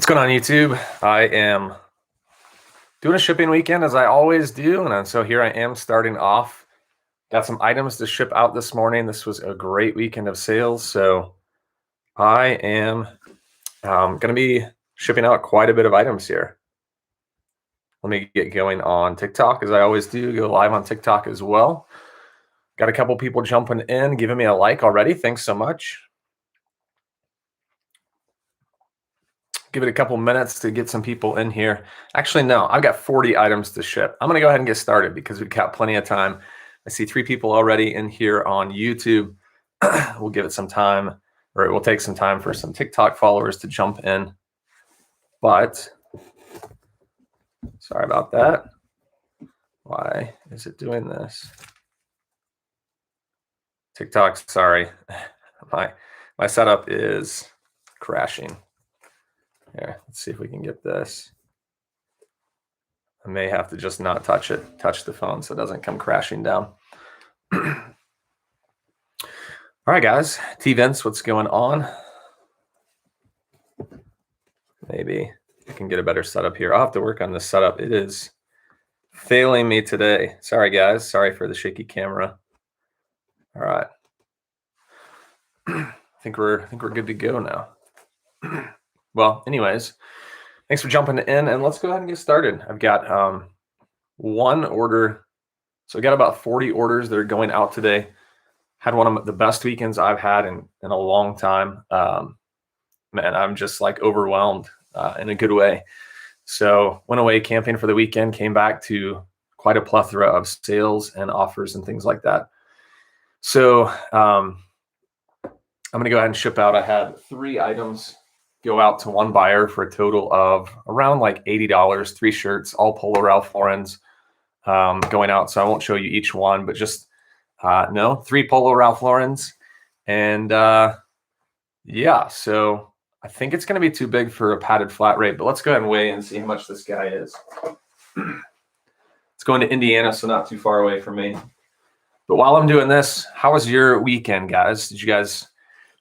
What's going on, YouTube? I am doing a shipping weekend as I always do, and so here I am starting off. Got some items to ship out this morning. This was a great weekend of sales, so I am going to be shipping out quite a bit of items here. Let me get going on TikTok, as I always do. Go live on TikTok as well. Got a couple people jumping in, giving me a like already. Thanks so much. Give it a couple minutes to get some people in here. Actually, no, I've got 40 items to ship. I'm going to go ahead and get started because we've got plenty of time. I see 3 people already in here on YouTube. We'll give it some time, or it will take some time for some TikTok followers to jump in. But sorry about that. Why is it doing this? TikTok, sorry. My setup is crashing. Here, let's see if we can get this. I may have to just not touch the phone so it doesn't come crashing down. All right, guys. T-Vince, what's going on? Maybe I can get a better setup here. I'll have to work on this setup. It is failing me today. Sorry, guys. Sorry for the shaky camera. All right. I think we're good to go now. Well, anyways, thanks for jumping in, and let's go ahead and get started. I've got one order. So I got about 40 orders that are going out today. Had one of the best weekends I've had in a long time. Man, I'm just like overwhelmed in a good way. So went away camping for the weekend, came back to quite a plethora of sales and offers and things like that. So I'm going to go ahead and ship out. I had 3 items go out to one buyer for a total of around like $80, 3 shirts, all Polo Ralph Lauren's going out. So I won't show you each one, but just 3 Polo Ralph Lauren's. And yeah, so I think it's going to be too big for a padded flat rate, but let's go ahead and weigh and see how much this guy is. It's going to Indiana, so not too far away from me. But while I'm doing this, how was your weekend, guys? Did you guys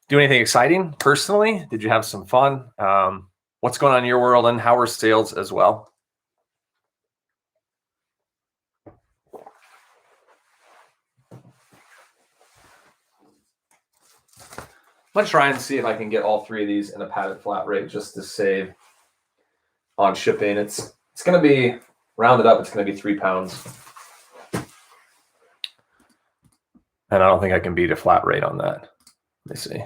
do anything exciting personally? Did you have some fun? What's going on in your world, and how are sales as well? I'm going to try and see if I can get all 3 of these in a padded flat rate just to save on shipping. It's going to be rounded up. It's going to be 3 pounds. And I don't think I can beat a flat rate on that. Let me see.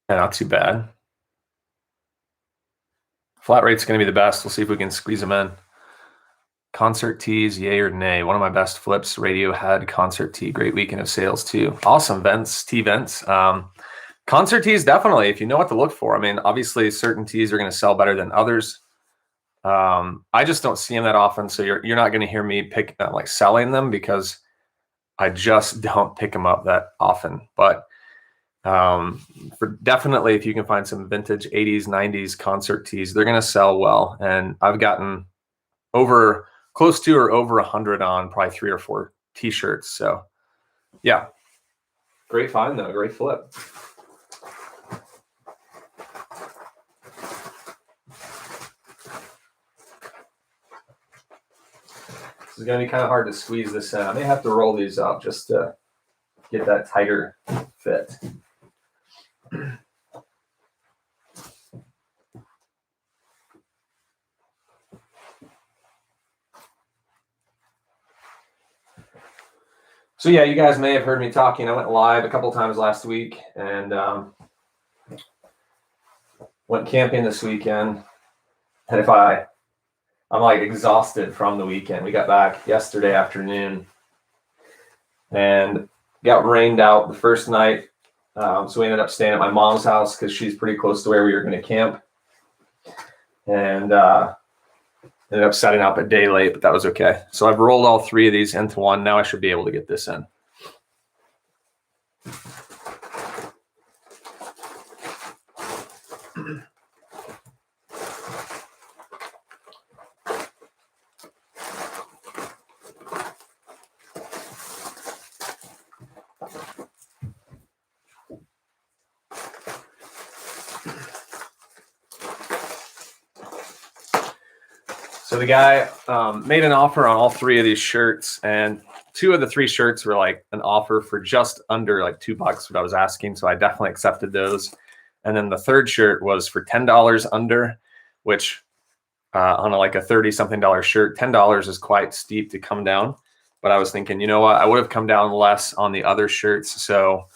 Yeah, not too bad. Flat rate's going to be the best. We'll see if we can squeeze them in. Concert tees, yay or nay? One of my best flips, Radiohead concert tee. Great weekend of sales too. Awesome, T-Vince. Concert tees, definitely, if you know what to look for. I mean, obviously certain tees are going to sell better than others. I just don't see them that often, so you're not going to hear me selling them because I just don't pick them up that often. But for definitely, if you can find some vintage 80s, 90s concert tees, they're going to sell well. And I've gotten close to or over 100 on probably 3 or 4 t-shirts. So yeah, great find though, great flip. This is going to be kind of hard to squeeze this in. I may have to roll these up just to get that tighter fit. So yeah, you guys may have heard me talking. I went live a couple times last week and went camping this weekend. And I'm like exhausted from the weekend. We got back yesterday afternoon and got rained out the first night. So we ended up staying at my mom's house because she's pretty close to where we were going to camp. And ended up setting up a day late, but that was okay. So I've rolled all 3 of these into one. Now I should be able to get this in. the guy made an offer on all 3 of these shirts, and 2 of the 3 shirts were like an offer for just under like $2 what I was asking. So I definitely accepted those. And then the 3rd shirt was for $10 under, which on like a 30-something shirt, $10 is quite steep to come down. But I was thinking, you know what? I would have come down less on the other shirts. So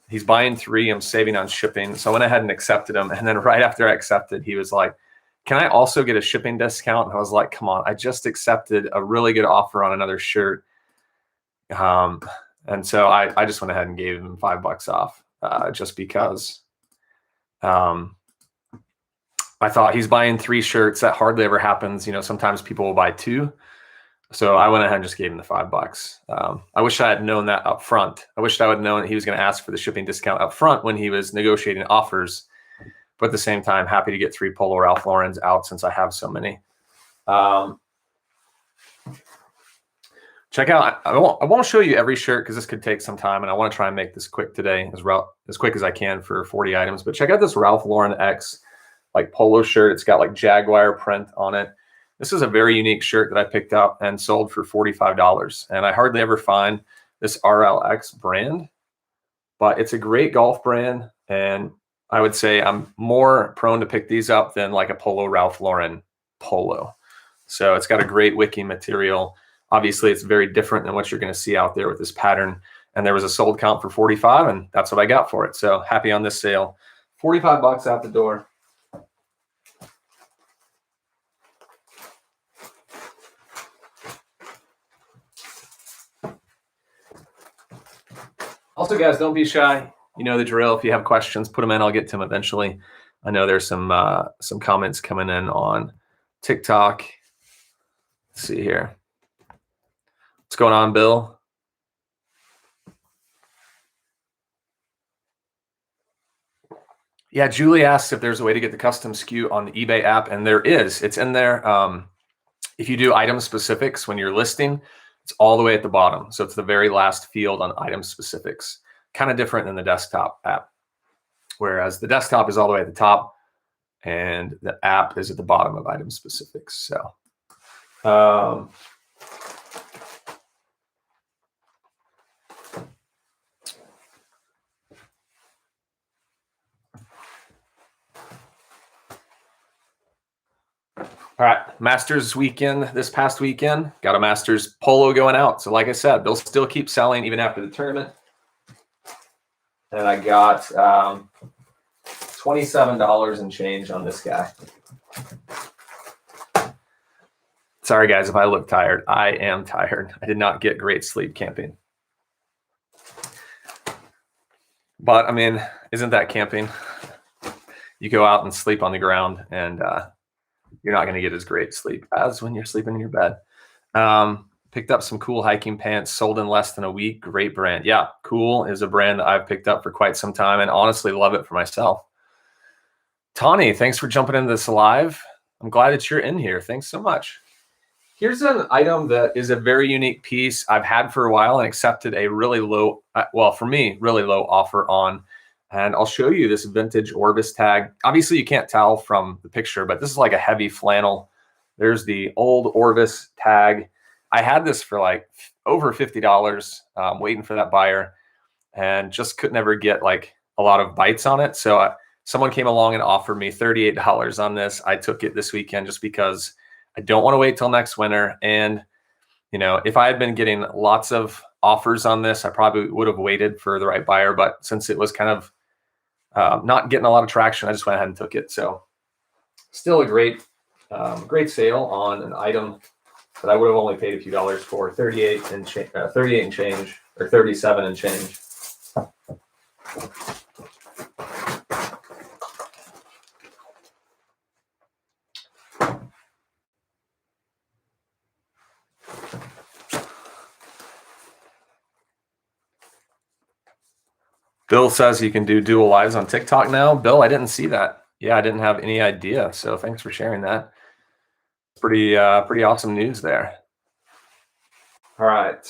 he's buying 3. I'm saving on shipping. So I went ahead and accepted him. And then right after I accepted, he was like, can I also get a shipping discount? And I was like, come on, I just accepted a really good offer on another shirt. And so I just went ahead and gave him $5 off just because I thought he's buying 3 shirts. That hardly ever happens. You know, sometimes people will buy 2. So I went ahead and just gave him the $5. I wish I had known that up front. I wished I would have known that he was going to ask for the shipping discount up front when he was negotiating offers. But at the same time, happy to get 3 Polo Ralph Lauren's out since I have so many. Check out, I won't show you every shirt because this could take some time, and I want to try and make this quick today, as quick as I can for 40 items. But check out this Ralph Lauren X like polo shirt. It's got like Jaguar print on it. This is a very unique shirt that I picked up and sold for $45. And I hardly ever find this RLX brand, but it's a great golf brand. And I would say I'm more prone to pick these up than like a Polo Ralph Lauren polo. So it's got a great wicking material. Obviously, it's very different than what you're going to see out there with this pattern. And there was a sold count for 45, and that's what I got for it. So happy on this sale. $45 out the door. Also, guys, don't be shy. You know the drill. If you have questions, put them in. I'll get to them eventually. I know there's some comments coming in on TikTok. Let's see here. What's going on, Bill? Yeah, Julie asks if there's a way to get the custom SKU on the eBay app, and there is. It's in there. If you do item specifics when you're listing, it's all the way at the bottom. So it's the very last field on item specifics. Kind of different than the desktop app, whereas the desktop is all the way at the top and the app is at the bottom of item specifics. So all right, Masters weekend, this past weekend, got a Masters polo going out. So like I said, they'll still keep selling even after the tournament. And I got $27 and change on this guy. Sorry, guys, if I look tired. I am tired. I did not get great sleep camping. But, I mean, isn't that camping? You go out and sleep on the ground, and you're not going to get as great sleep as when you're sleeping in your bed. Picked up some Cool hiking pants, sold in less than a week. Great brand. Yeah, Cool is a brand that I've picked up for quite some time and honestly love it for myself. Tawny, thanks for jumping into this live. I'm glad that you're in here. Thanks so much. Here's an item that is a very unique piece I've had for a while and accepted a really low, well, for me, really low offer on. And I'll show you this vintage Orvis tag. Obviously, you can't tell from the picture, but this is like a heavy flannel. There's the old Orvis tag. I had this for like over $50, waiting for that buyer, and just could never get like a lot of bites on it. So someone came along and offered me $38 on this. I took it this weekend just because I don't want to wait till next winter. And, you know, if I had been getting lots of offers on this, I probably would have waited for the right buyer. But since it was kind of not getting a lot of traction, I just went ahead and took it. So still a great sale on an item that I would have only paid a few dollars for, 38 and change, or 37 and change. Bill says you can do dual lives on TikTok now. Bill, I didn't see that. Yeah, I didn't have any idea. So thanks for sharing that. Pretty awesome news there. All right.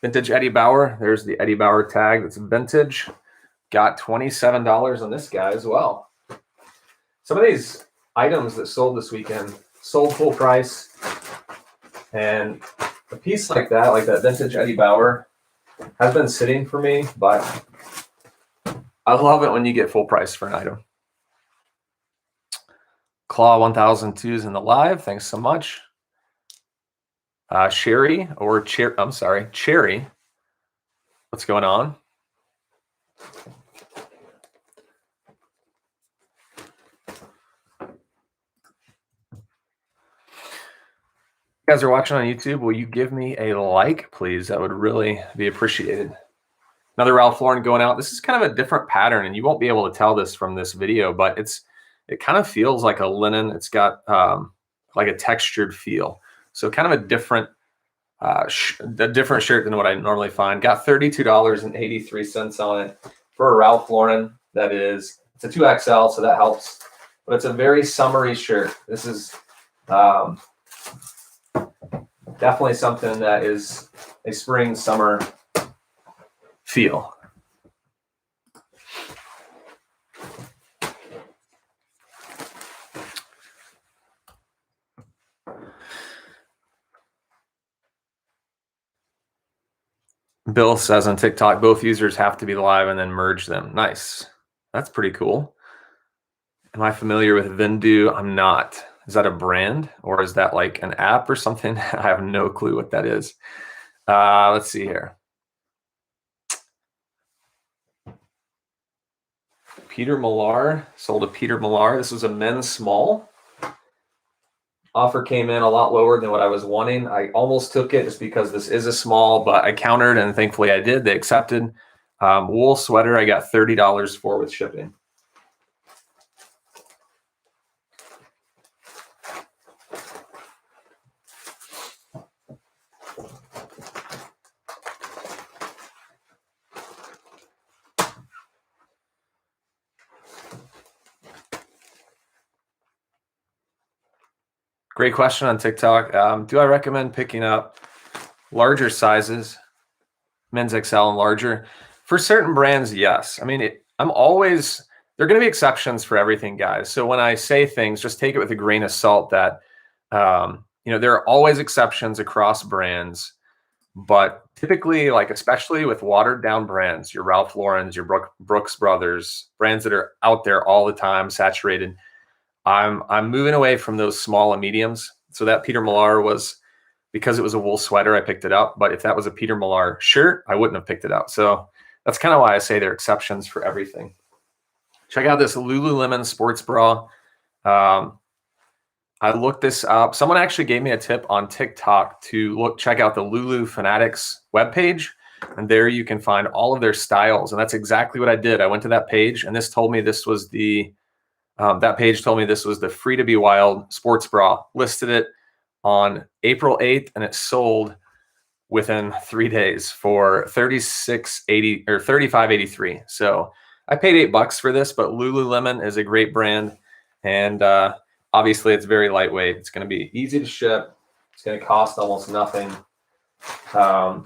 Vintage Eddie Bauer. There's the Eddie Bauer tag. That's vintage. Got $27 on this guy as well. Some of these items that sold this weekend, sold full price. And a piece like that vintage Eddie Bauer, has been sitting for me, but I love it when you get full price for an item. Claw 1002 is in the live. Thanks so much. Cherry. What's going on? You guys are watching on YouTube, will you give me a like, please? That would really be appreciated. Another Ralph Lauren going out. This is kind of a different pattern, and you won't be able to tell this from this video, but it kind of feels like a linen. It's got like a textured feel. So kind of a different shirt than what I normally find. Got $32.83 on it for a Ralph Lauren. It's a 2XL, so that helps. But it's a very summery shirt. This is definitely something that is a spring, summer feel. Bill says on TikTok, both users have to be live and then merge them. Nice. That's pretty cool. Am I familiar with Vendu? I'm not. Is that a brand or is that like an app or something? I have no clue what that is. Let's see here. Peter Millar, sold a Peter Millar. This was a men's small. Offer came in a lot lower than what I was wanting. I almost took it just because this is a small, but I countered and thankfully I did. They accepted. Wool sweater I got $30 for with shipping. Great question on TikTok. Do I recommend picking up larger sizes, men's XL and larger? For certain brands, yes. I mean, there are going to be exceptions for everything, guys. So when I say things, just take it with a grain of salt that, there are always exceptions across brands, but typically, like, especially with watered down brands, your Ralph Lauren's, your Brooks Brothers, brands that are out there all the time, saturated, I'm moving away from those small and mediums. So that Peter Millar was, because it was a wool sweater, I picked it up. But if that was a Peter Millar shirt, I wouldn't have picked it up. So that's kind of why I say there are exceptions for everything. Check out this Lululemon sports bra. I looked this up. Someone actually gave me a tip on TikTok to check out the Lulu Fanatics webpage. And there you can find all of their styles. And that's exactly what I did. I went to that page and this told me this was that page told me this was the Free to Be Wild sports bra. Listed it on April 8th and it sold within 3 days for $36.80 or $35.83. So I paid $8 for this, but Lululemon is a great brand. And obviously it's very lightweight. It's going to be easy to ship. It's going to cost almost nothing. And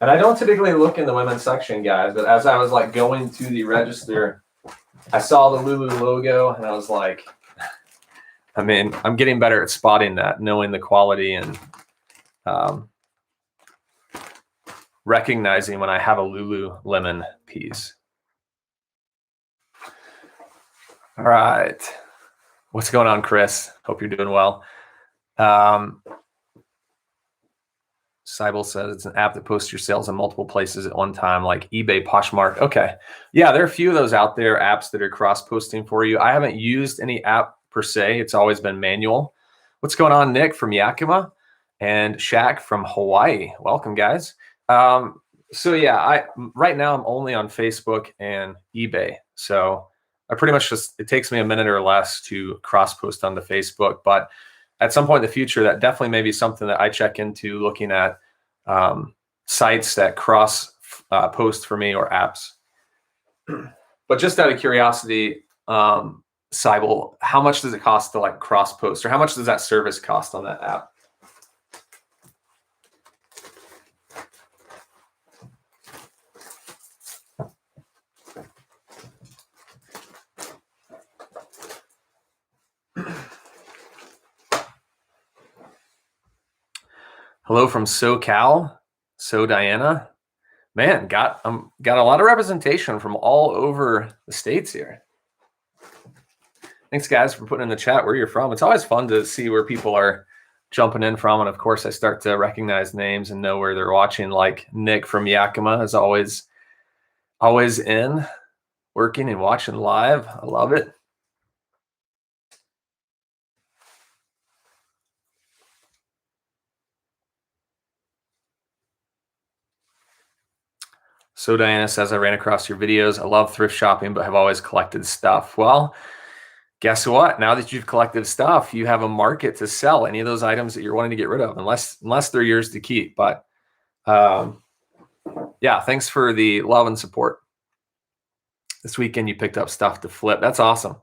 I don't typically look in the women's section, guys, but as I was like going to the register, I saw the Lulu logo and I was like, I mean, I'm getting better at spotting that, knowing the quality and recognizing when I have a Lululemon piece. All right. What's going on, Chris? Hope you're doing well. Cybele says it's an app that posts your sales in multiple places at one time, like eBay, Poshmark. Okay. Yeah, there are a few of those out there, apps that are cross-posting for you. I haven't used any app per se. It's always been manual. What's going on, Nick from Yakima and Shaq from Hawaii? Welcome, guys. So yeah, right now I'm only on Facebook and eBay. So I pretty much it takes me a minute or less to cross-post onto Facebook, but at some point in the future, that definitely may be something that I check into, looking at sites that cross post for me or apps. But just out of curiosity, Cybele, how much does it cost to like cross post, or how much does that service cost on that app? Hello from SoCal. So Diana, man, got a lot of representation from all over the states here. Thanks, guys, for putting in the chat where you're from. It's always fun to see where people are jumping in from, and of course, I start to recognize names and know where they're watching. Like Nick from Yakima is always in, working and watching live. I love it. So Diana says, I ran across your videos. I love thrift shopping, but have always collected stuff. Well, guess what? Now that you've collected stuff, you have a market to sell any of those items that you're wanting to get rid of, unless they're yours to keep. But yeah, thanks for the love and support. This weekend you picked up stuff to flip. That's awesome.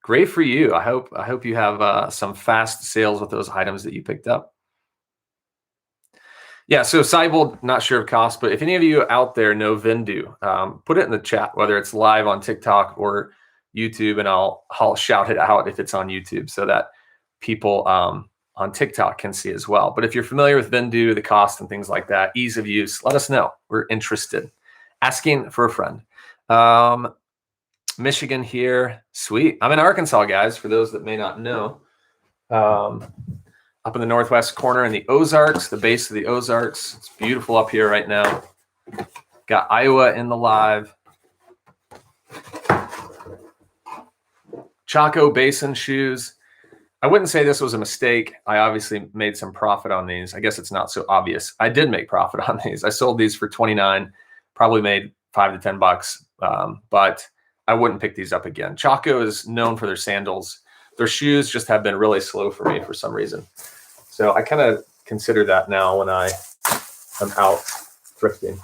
Great for you. I hope you have some fast sales with those items that you picked up. Yeah, so Cybold, not sure of cost, but if any of you out there know Vendoo, put it in the chat, whether it's live on TikTok or YouTube, and I'll shout it out if it's on YouTube so that people on TikTok can see as well. But if you're familiar with Vendoo, the cost and things like that, ease of use, let us know. We're interested. Asking for a friend. Michigan here. Sweet. I'm in Arkansas, guys, for those that may not know. Up in the northwest corner in the Ozarks, the base of the Ozarks. It's beautiful up here right now. Got Iowa in the live. Chaco Basin shoes. I wouldn't say this was a mistake. I obviously made some profit on these. I guess it's not so obvious. I did make profit on these. I sold these for $29, probably made $5 to $10, but I wouldn't pick these up again. Chaco is known for their sandals. Their shoes just have been really slow for me for some reason. So I kind of consider that now when I'm out thrifting.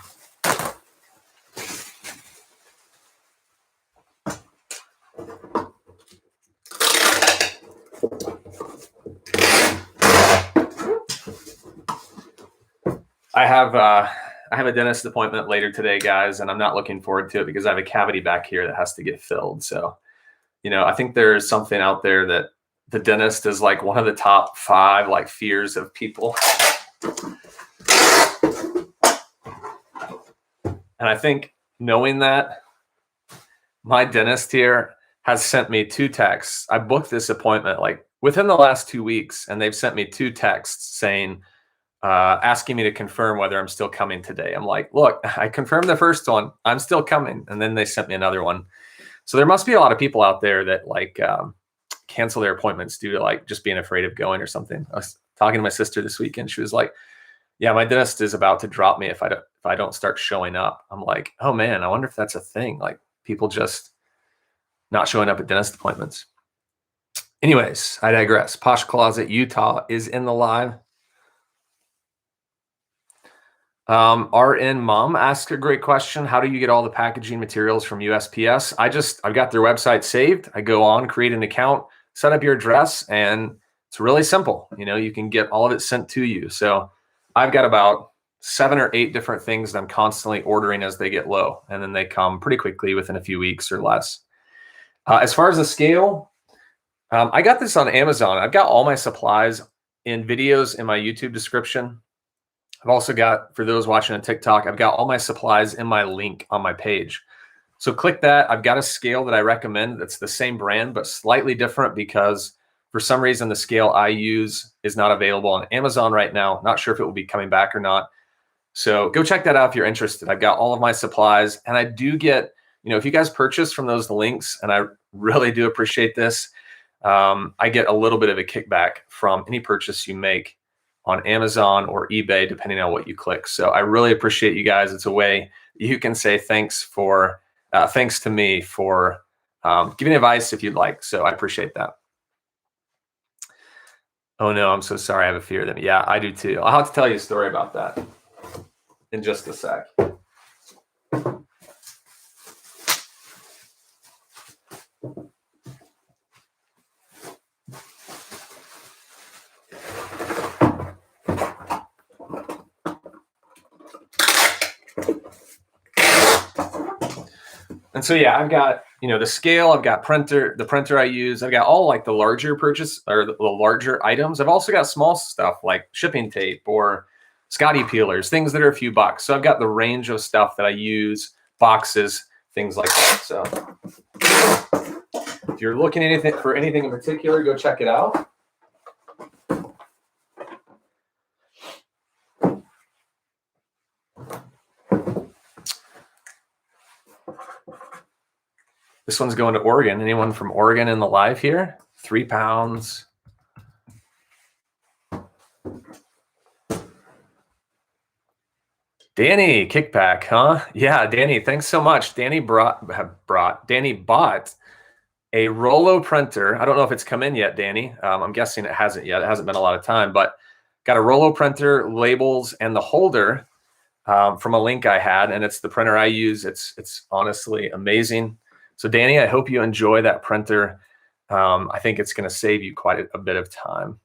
I have a dentist appointment later today, guys, and I'm not looking forward to it because I have a cavity back here that has to get filled. So, I think there's something out there that the dentist is like one of the top 5 like fears of people. And I think knowing that, my dentist here has sent me 2 texts. I booked this appointment like within the last 2 weeks, and they've sent me 2 texts saying, asking me to confirm whether I'm still coming today. I'm like, look, I confirmed the first one. I'm still coming. And then they sent me another one. So there must be a lot of people out there that like cancel their appointments due to like just being afraid of going or something. I was talking to my sister this weekend. She was like, yeah, my dentist is about to drop me if I don't start showing up. I'm like, oh man, I wonder if that's a thing. Like people just not showing up at dentist appointments. Anyways, I digress. Posh Closet Utah is in the live. RN Mom asked a great question. How do you get all the packaging materials from USPS? I've got their website saved. I go on, create an account, set up your address, and it's really simple. You can get all of it sent to you. So I've got about 7 or 8 different things that I'm constantly ordering as they get low, and then they come pretty quickly within a few weeks or less. As far as the scale, I got this on Amazon. I've got all my supplies in videos in my YouTube description. I've also got, for those watching on TikTok, I've got all my supplies in my link on my page. So click that. I've got a scale that I recommend that's the same brand, but slightly different because for some reason the scale I use is not available on Amazon right now. Not sure if it will be coming back or not. So go check that out if you're interested. I've got all of my supplies, and I do get, if you guys purchase from those links, and I really do appreciate this, I get a little bit of a kickback from any purchase you make on Amazon or eBay, depending on what you click. So I really appreciate you guys. It's a way you can say thanks to me for giving advice if you'd like. So I appreciate that. Oh no, I'm so sorry. I have a fear of them. Yeah, I do too. I'll have to tell you a story about that in just a sec. And so, yeah, I've got, the scale, I've got the printer I use. I've got all like the larger purchase or the larger items. I've also got small stuff like shipping tape or Scotty peelers, things that are a few bucks. So I've got the range of stuff that I use, boxes, things like that. So if you're looking for anything in particular, go check it out. This one's going to Oregon. Anyone from Oregon in the live here? 3 pounds. Danny, kickback, huh? Yeah, Danny, thanks so much. Danny bought a Rollo printer. I don't know if it's come in yet, Danny. I'm guessing it hasn't yet. It hasn't been a lot of time, but got a Rollo printer, labels, and the holder from a link I had, and it's the printer I use. It's honestly amazing. So Danny, I hope you enjoy that printer. I think it's going to save you quite a bit of time.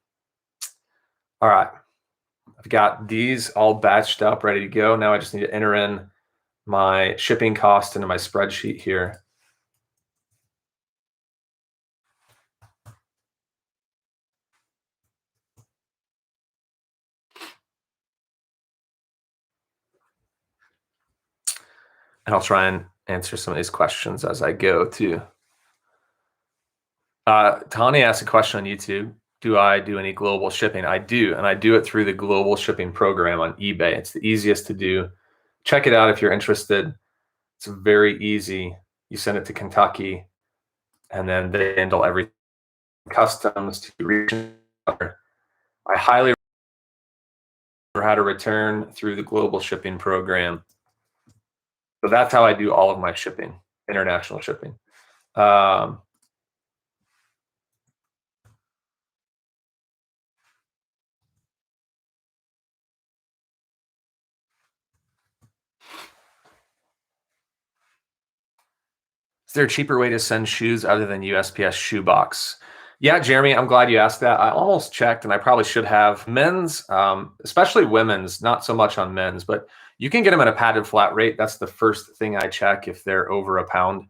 All right. I've got these all batched up, ready to go. Now I just need to enter in my shipping cost into my spreadsheet here. And I'll try and answer some of these questions as I go too. Tani asked a question on YouTube. Do I do any global shipping? I do, and I do it through the global shipping program on eBay. It's the easiest to do. Check it out if you're interested. It's very easy. You send it to Kentucky, and then they handle everything. Customs to region. I highly recommend how to return through the global shipping program. So that's how I do all of my shipping, international shipping. Is there a cheaper way to send shoes other than USPS shoebox? Yeah, Jeremy, I'm glad you asked that. I almost checked, and I probably should have. Men's, especially women's, not so much on men's, but you can get them at a padded flat rate. That's the first thing I check if they're over a pound.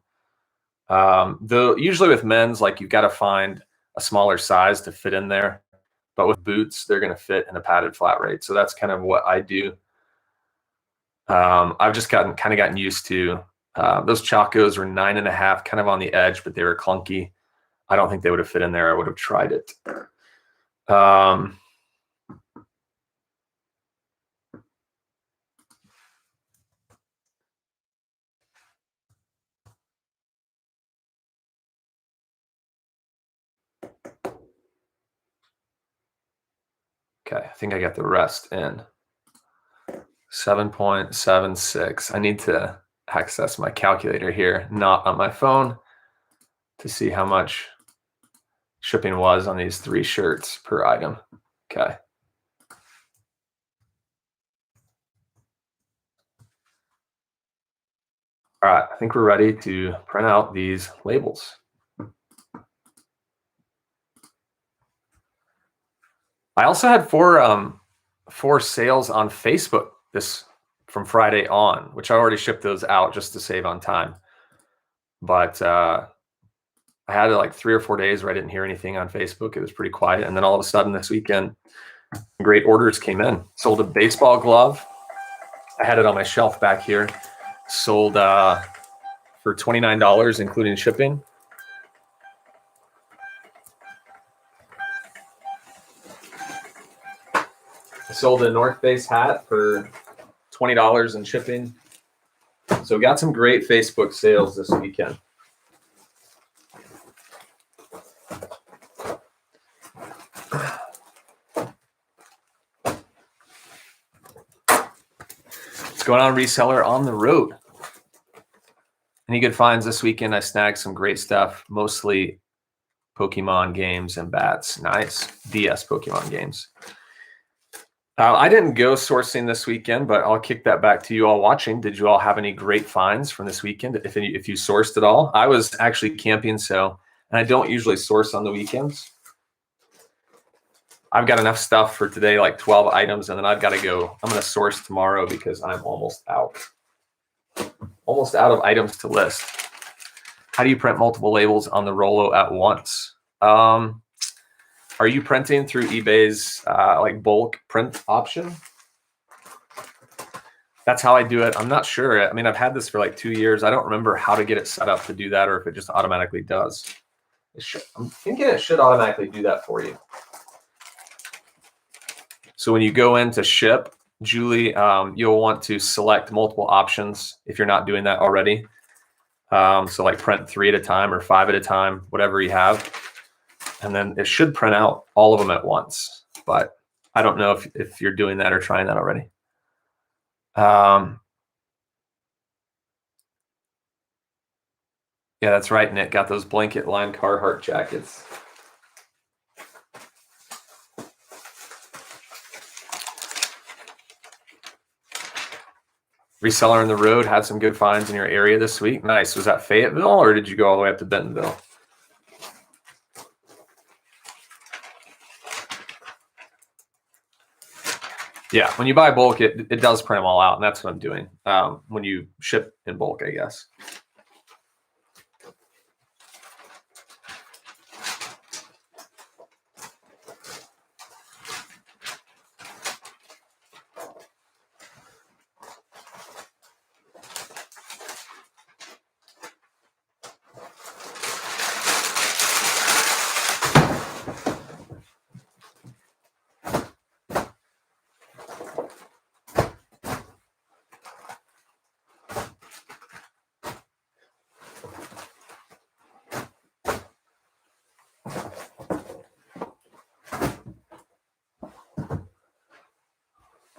Though usually with men's, like you've got to find a smaller size to fit in there. But with boots, they're going to fit in a padded flat rate. So that's kind of what I do. I've just gotten used to those Chacos were 9.5, kind of on the edge, but they were clunky. I don't think they would have fit in there. I would have tried it. Okay, I think I got the rest in. 7.76. I need to access my calculator here, not on my phone, to see how much shipping was on these 3 shirts per item. Okay. All right, I think we're ready to print out these labels. I also had 4 sales on Facebook from Friday on, which I already shipped those out just to save on time. But I had like 3 or 4 days where I didn't hear anything on Facebook. It was pretty quiet. And then all of a sudden this weekend, great orders came in. Sold a baseball glove. I had it on my shelf back here. Sold for $29, including shipping. I sold a North Face hat for $20 in shipping. So got some great Facebook sales this weekend. What's going on, reseller on the road? Any good finds this weekend? I snagged some great stuff, mostly Pokemon games and bats. Nice. DS Pokemon games. I didn't go sourcing this weekend, but I'll kick that back to you all watching. Did you all have any great finds from this weekend? If you sourced at all? I was actually camping, and I don't usually source on the weekends. I've got enough stuff for today, like 12 items, and then I've got to go. I'm going to source tomorrow because I'm almost out of items to list. How do you print multiple labels on the Rollo at once? Are you printing through eBay's like bulk print option? That's how I do it. I'm not sure. I mean, I've had this for like 2 years. I don't remember how to get it set up to do that or if it just automatically does. I'm thinking it should automatically do that for you. So when you go into ship, Julie, you'll want to select multiple options if you're not doing that already. So like print 3 at a time or 5 at a time, whatever you have. And then it should print out all of them at once. But I don't know if you're doing that or trying that already. Yeah, that's right, Nick. Got those blanket line Carhartt jackets. Reseller on the road had some good finds in your area this week. Nice. Was that Fayetteville or did you go all the way up to Bentonville? Yeah, when you buy bulk, it does print them all out, and that's what I'm doing when you ship in bulk, I guess.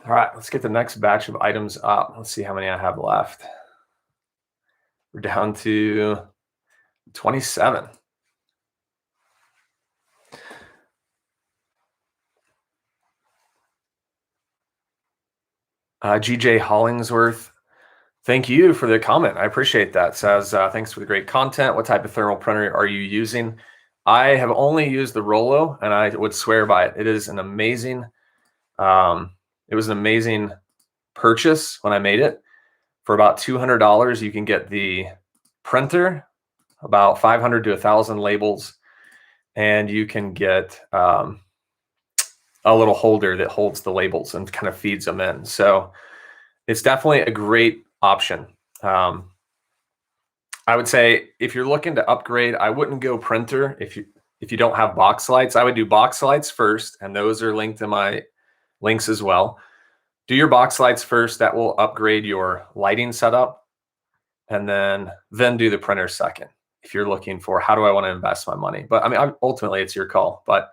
All right, let's get the next batch of items up. Let's see how many I have left. We're down to 27. GJ Hollingsworth, thank you for the comment. I appreciate that. Says, thanks for the great content. What type of thermal printer are you using? I have only used the Rollo, and I would swear by it. It is an amazing, it was an amazing purchase when I made it. For about $200, you can get the printer, about 500 to 1,000 labels, and you can get a little holder that holds the labels and kind of feeds them in. So it's definitely a great option. I would say if you're looking to upgrade, I wouldn't go printer if you don't have box lights. I would do box lights first, and those are linked in my links as well. Do your box lights first. That will upgrade your lighting setup, and then do the printer second if you're looking for how do I want to invest my money. But I mean, ultimately it's your call, but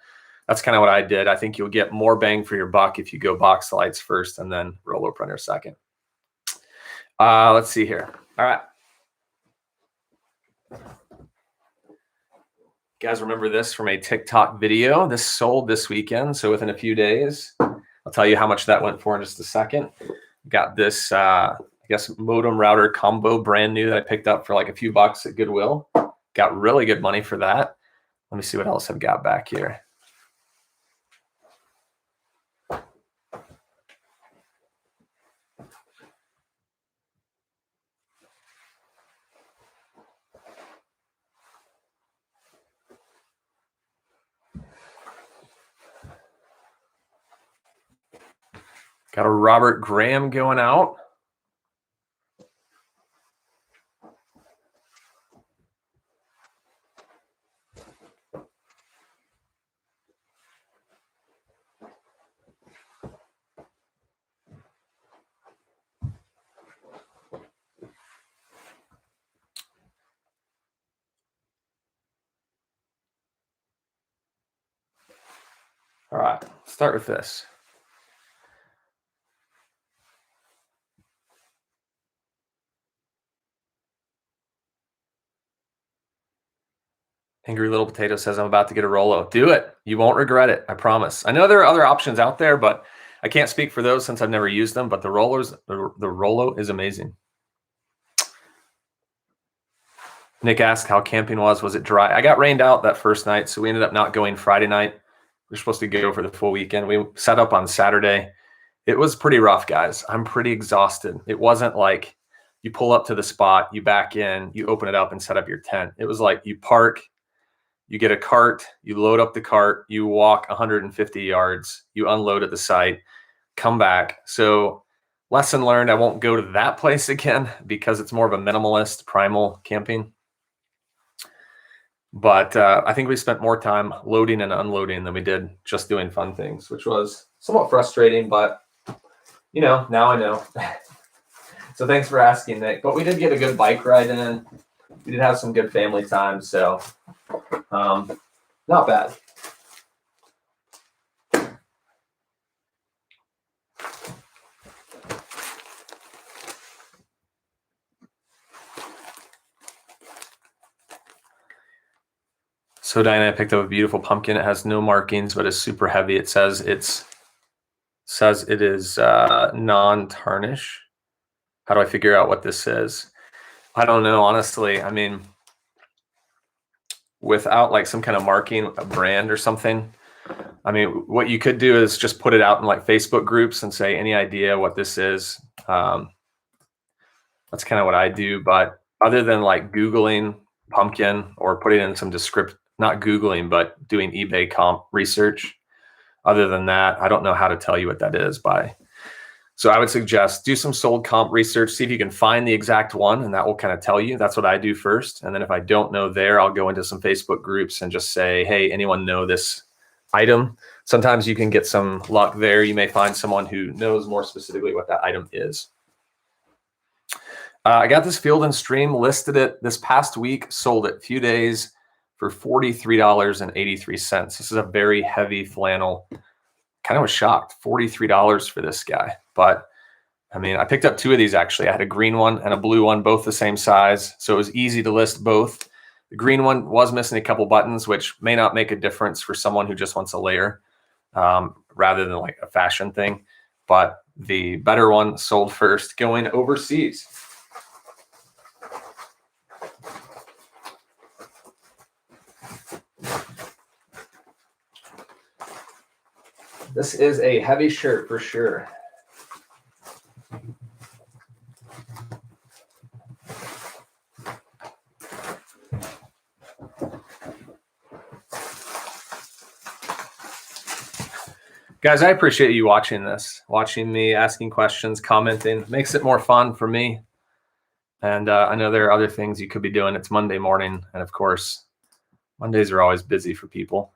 that's kind of what I did. I think you'll get more bang for your buck if you go box lights first and then Rollo printer second. Let's see here. All right. You guys remember this from a TikTok video? This sold this weekend. So within a few days, I'll tell you how much that went for in just a second. Got this, I guess, modem router combo brand new that I picked up for like a few bucks at Goodwill. Got really good money for that. Let me see what else I've got back here. Got a Robert Graham going out. All right, let's start with this. Angry Little Potato says, I'm about to get a Rollo. Do it. You won't regret it. I promise. I know there are other options out there, but I can't speak for those since I've never used them, but the Rollo is amazing. Nick asked how camping was. Was it dry? I got rained out that first night, so we ended up not going Friday night. We were supposed to go for the full weekend. We set up on Saturday. It was pretty rough, guys. I'm pretty exhausted. It wasn't like you pull up to the spot, you back in, you open it up and set up your tent. It was like you park, you get a cart, you load up the cart, you walk 150 yards, you unload at the site, come back. So lesson learned, I won't go to that place again because it's more of a minimalist primal camping. But I think we spent more time loading and unloading than we did just doing fun things, which was somewhat frustrating, but now I know. So thanks for asking, Nick. But we did get a good bike ride in. We did have some good family time, so not bad. So Diana, I picked up a beautiful pumpkin. It has no markings, but it's super heavy. It says it is non-tarnish. How do I figure out what this is? I don't know, honestly. I mean, without like some kind of marking, a brand or something. I mean, what you could do is just put it out in like Facebook groups and say, any idea what this is? That's kind of what I do. But other than like Googling pumpkin or putting in some description, not Googling, but doing eBay comp research. Other than that, I don't know how to tell you what that is by. So I would suggest do some sold comp research, see if you can find the exact one, and that will kind of tell you. That's what I do first. And then if I don't know there, I'll go into some Facebook groups and just say, hey, anyone know this item? Sometimes you can get some luck there. You may find someone who knows more specifically what that item is. I got this Field and Stream, listed it this past week, sold it a few days for $43.83. This is a very heavy flannel. Kind of was shocked, $43 for this guy. But I mean, I picked up two of these actually. I had a green one and a blue one, both the same size. So it was easy to list both. The green one was missing a couple buttons, which may not make a difference for someone who just wants a layer rather than like a fashion thing. But the better one sold first, going overseas. This is a heavy shirt for sure. Guys, I appreciate you watching this, watching me, asking questions, commenting. Makes it more fun for me. And I know there are other things you could be doing. It's Monday morning. And of course, Mondays are always busy for people.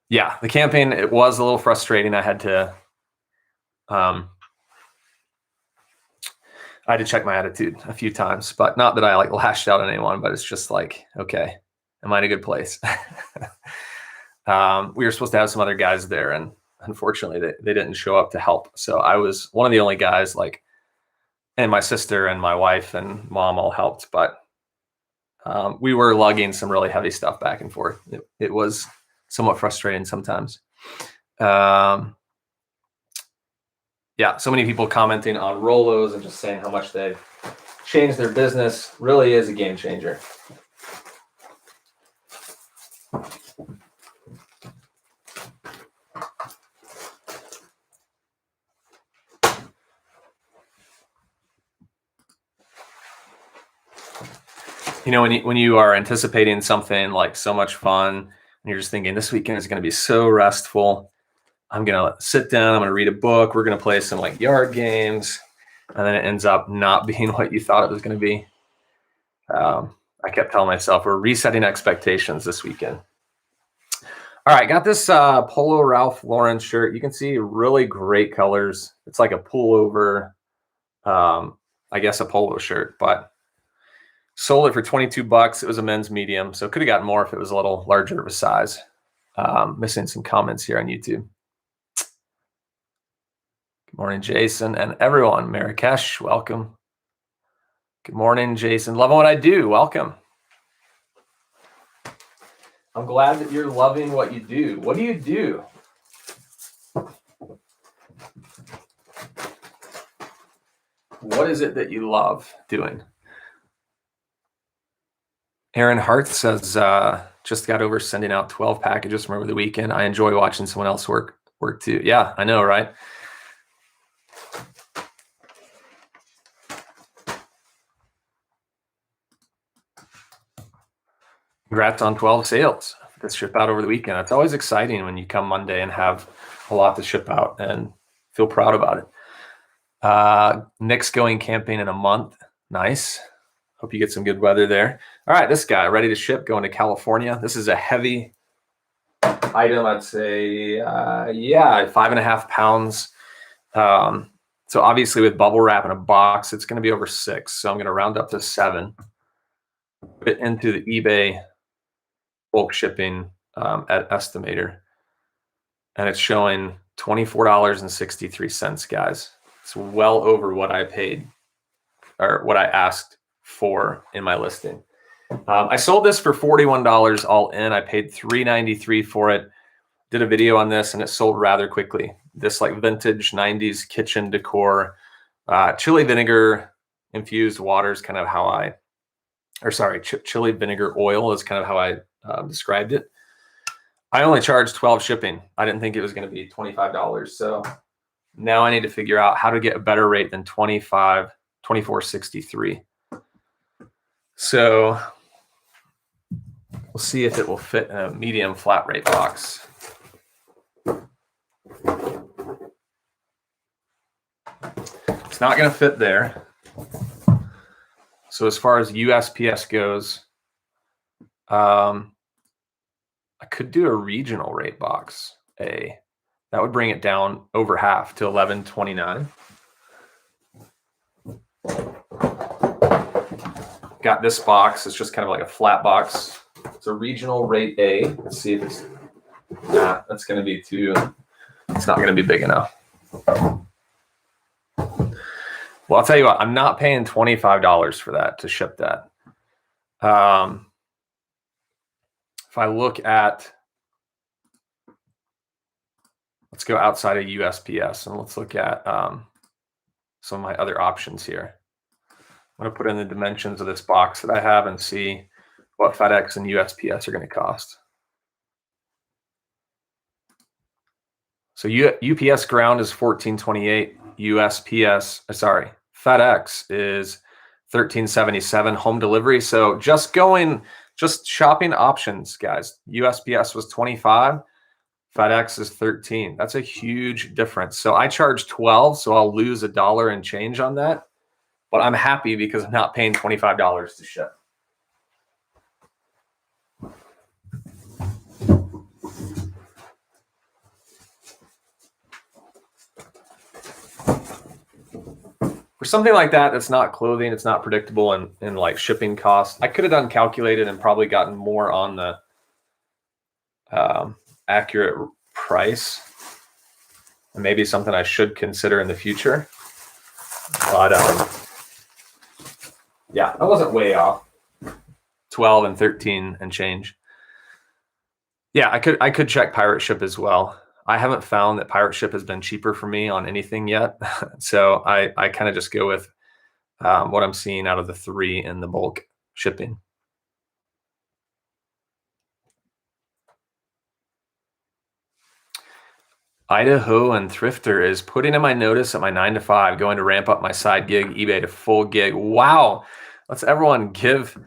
Yeah, the camping, it was a little frustrating. I had to check my attitude a few times, but not that I like lashed out on anyone, but it's just like, okay, am I in a good place? We were supposed to have some other guys there, and unfortunately they didn't show up to help. So I was one of the only guys, like, and my sister and my wife and mom all helped, but we were lugging some really heavy stuff back and forth. It was somewhat frustrating sometimes. Yeah, so many people commenting on Rolos and just saying how much they've changed their business. Really is a game changer. You know, when you are anticipating something like so much fun, and you're just thinking this weekend is going to be so restful. I'm going to sit down, I'm going to read a book, we're going to play some like yard games, and then it ends up not being what you thought it was going to be. I kept telling myself we're resetting expectations this weekend. All right, got this Polo Ralph Lauren shirt. You can see really great colors. It's like a pullover, I guess a polo shirt, but sold it for $22. It was a men's medium, so could have gotten more if it was a little larger of a size. Missing some comments here on YouTube. Good morning, Jason, and everyone. Marrakesh, welcome. Good morning, Jason. Loving what I do. Welcome. I'm glad that you're loving what you do. What do you do? What is it that you love doing? Aaron Hart says, just got over sending out 12 packages from over the weekend. I enjoy watching someone else work too. Yeah, I know, right? Congrats on 12 sales. to ship out over the weekend. It's always exciting when you come Monday and have a lot to ship out and feel proud about it. Nick's going camping in a month. Nice. Hope you get some good weather there. All right, this guy ready to ship, going to California. This is a heavy item, I'd say, 5.5 pounds. So obviously with bubble wrap in a box, it's going to be over 6. So I'm going to round up to 7. Put it into the eBay bulk shipping at Estimator, and it's showing $24.63, guys. It's well over what I paid or what I asked for in my listing. I sold this for $41 all in. I paid $3.93 for it. Did a video on this and it sold rather quickly. This like vintage 90s kitchen decor, chili vinegar infused water is kind of how chili vinegar oil is kind of how I described it. I only charged 12 shipping. I didn't think it was going to be $25. So now I need to figure out how to get a better rate than $24.63. So we'll see if it will fit in a medium flat rate box. It's not going to fit there. So as far as USPS goes, I could do a regional rate box A. That would bring it down over half to $11.29. Got this box. It's just kind of like a flat box. It's a regional rate A. Let's see if it's, that's going to be too, it's not going to be big enough. Well, I'll tell you what, I'm not paying $25 for that to ship that. If I look at, let's go outside of USPS and let's look at some of my other options here. I'm going to put in the dimensions of this box that I have and see what FedEx and USPS are going to cost. So UPS ground is $14.28. FedEx is $13.77. Home delivery. So just shopping options, guys. USPS was $25. FedEx is $13. That's a huge difference. So I charge $12, so I'll lose $1 and change on that. But I'm happy because I'm not paying $25 to ship. For something like that, that's not clothing, it's not predictable in like shipping costs. I could have done calculated and probably gotten more on the accurate price. And maybe something I should consider in the future. But yeah, I wasn't way off. 12 and 13 and change. Yeah, I could check Pirate Ship as well. I haven't found that Pirate Ship has been cheaper for me on anything yet. So I kind of just go with what I'm seeing out of the 3 in the bulk shipping. Idaho and Thrifter is putting in my notice at my 9 to 5, going to ramp up my side gig, eBay to full gig. Wow. Let's everyone give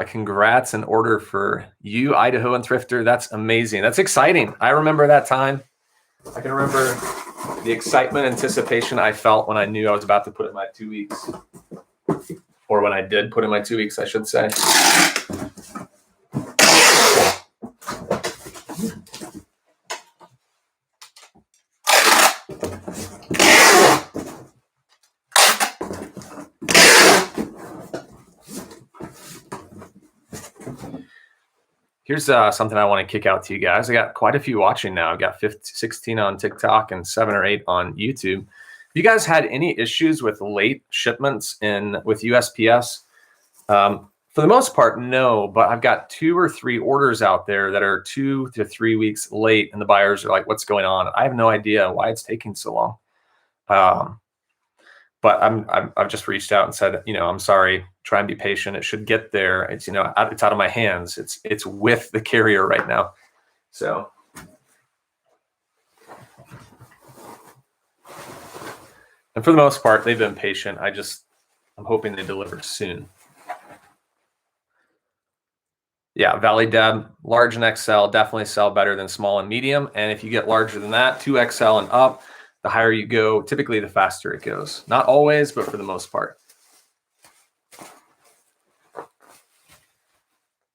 congrats and order for you, Idaho and Thrifter. That's amazing. That's exciting. I remember that time. I can remember the excitement, anticipation I felt when I knew I was about to put in my 2 weeks. Or when I did put in my 2 weeks, I should say. Here's something I want to kick out to you guys. I got quite a few watching now. I've got 16 on TikTok and 7 or 8 on YouTube. Have you guys had any issues with late shipments with USPS? For the most part, no, but I've got 2 or 3 orders out there that are 2 to 3 weeks late, and the buyers are like, what's going on? I have no idea why it's taking so long. But I've just reached out and said, I'm sorry, try and be patient. It should get there. It's, it's out of my hands. It's with the carrier right now. So. And for the most part, they've been patient. I'm hoping they deliver soon. Yeah, Valley Deb, large and XL definitely sell better than small and medium. And if you get larger than that, 2XL and up, the higher you go, typically the faster it goes. Not always, but for the most part.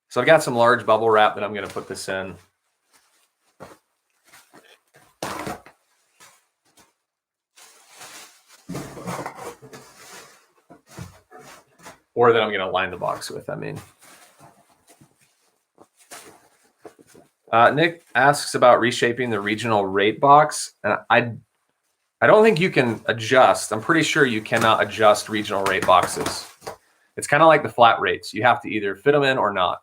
So I've got some large bubble wrap that I'm going to put this in. Or that I'm going to line the box with, I mean. Nick asks about reshaping the regional rate box. And I don't think you can adjust. I'm pretty sure you cannot adjust regional rate boxes. It's kind of like the flat rates. You have to either fit them in or not.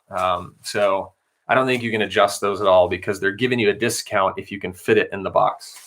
So I don't think you can adjust those at all because they're giving you a discount if you can fit it in the box.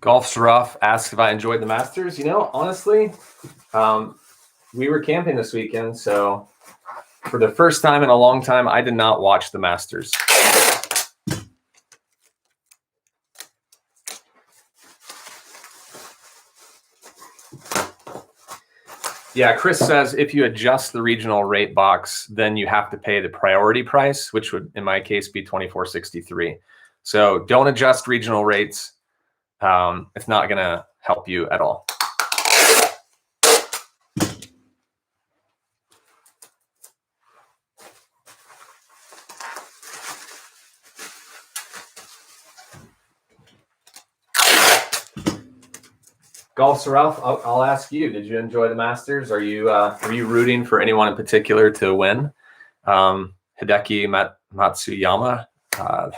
Golf's Rough asks if I enjoyed the Masters. You know, honestly, we were camping this weekend, so for the first time in a long time, I did not watch the Masters. Yeah, Chris says if you adjust the regional rate box, then you have to pay the priority price, which would, in my case, be $24.63. So don't adjust regional rates. It's not going to help you at all. Golf's Rough, I'll ask you, did you enjoy the Masters? Are you rooting for anyone in particular to win? Hideki Matsuyama,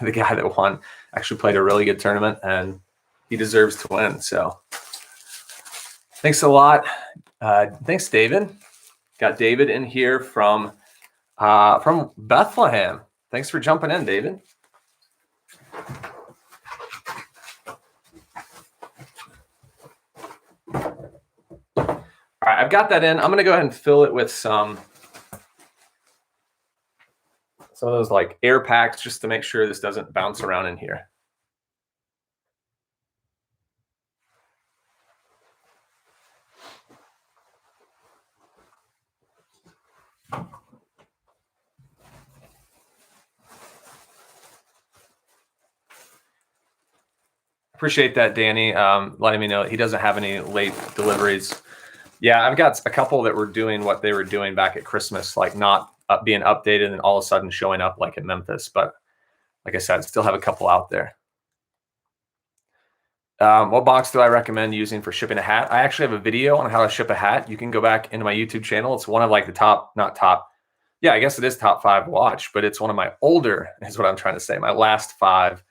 the guy that won, actually played a really good tournament, and he deserves to win. So thanks a lot. Thanks, David. Got David in here from Bethlehem. Thanks for jumping in, David. All right, I've got that in. I'm going to go ahead and fill it with some of those like air packs just to make sure this doesn't bounce around in here. Appreciate that, Danny, letting me know he doesn't have any late deliveries. Yeah, I've got a couple that were doing what they were doing back at Christmas, like not being updated and all of a sudden showing up like in Memphis. But like I said, I still have a couple out there. What box do I recommend using for shipping a hat? I actually have a video on how to ship a hat. You can go back into my YouTube channel. It's one of like the top, not top. Yeah, I guess it is top 5 watch, but it's one of my older, is what I'm trying to say. My last 5,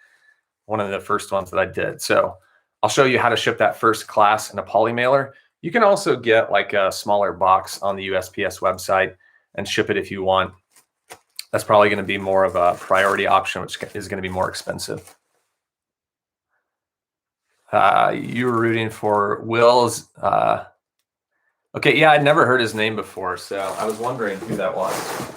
one of the first ones that I did. So I'll show you how to ship that first class in a poly mailer. You can also get like a smaller box on the USPS website and ship it if you want. That's probably going to be more of a priority option, which is going to be more expensive. You were rooting for Will's. Okay, yeah, I'd never heard his name before, so I was wondering who that was.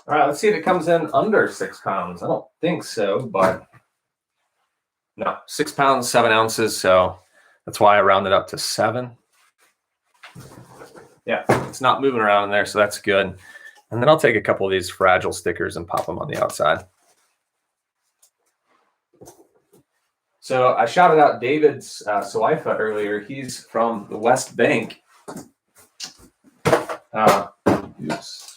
All right, let's see if it comes in under 6 pounds. I don't think so, but no, 6 pounds, 7 ounces. So that's why I rounded up to 7. Yeah, it's not moving around in there, so that's good. And then I'll take a couple of these fragile stickers and pop them on the outside. So I shouted out David's Swifa earlier. He's from the West Bank. Oops.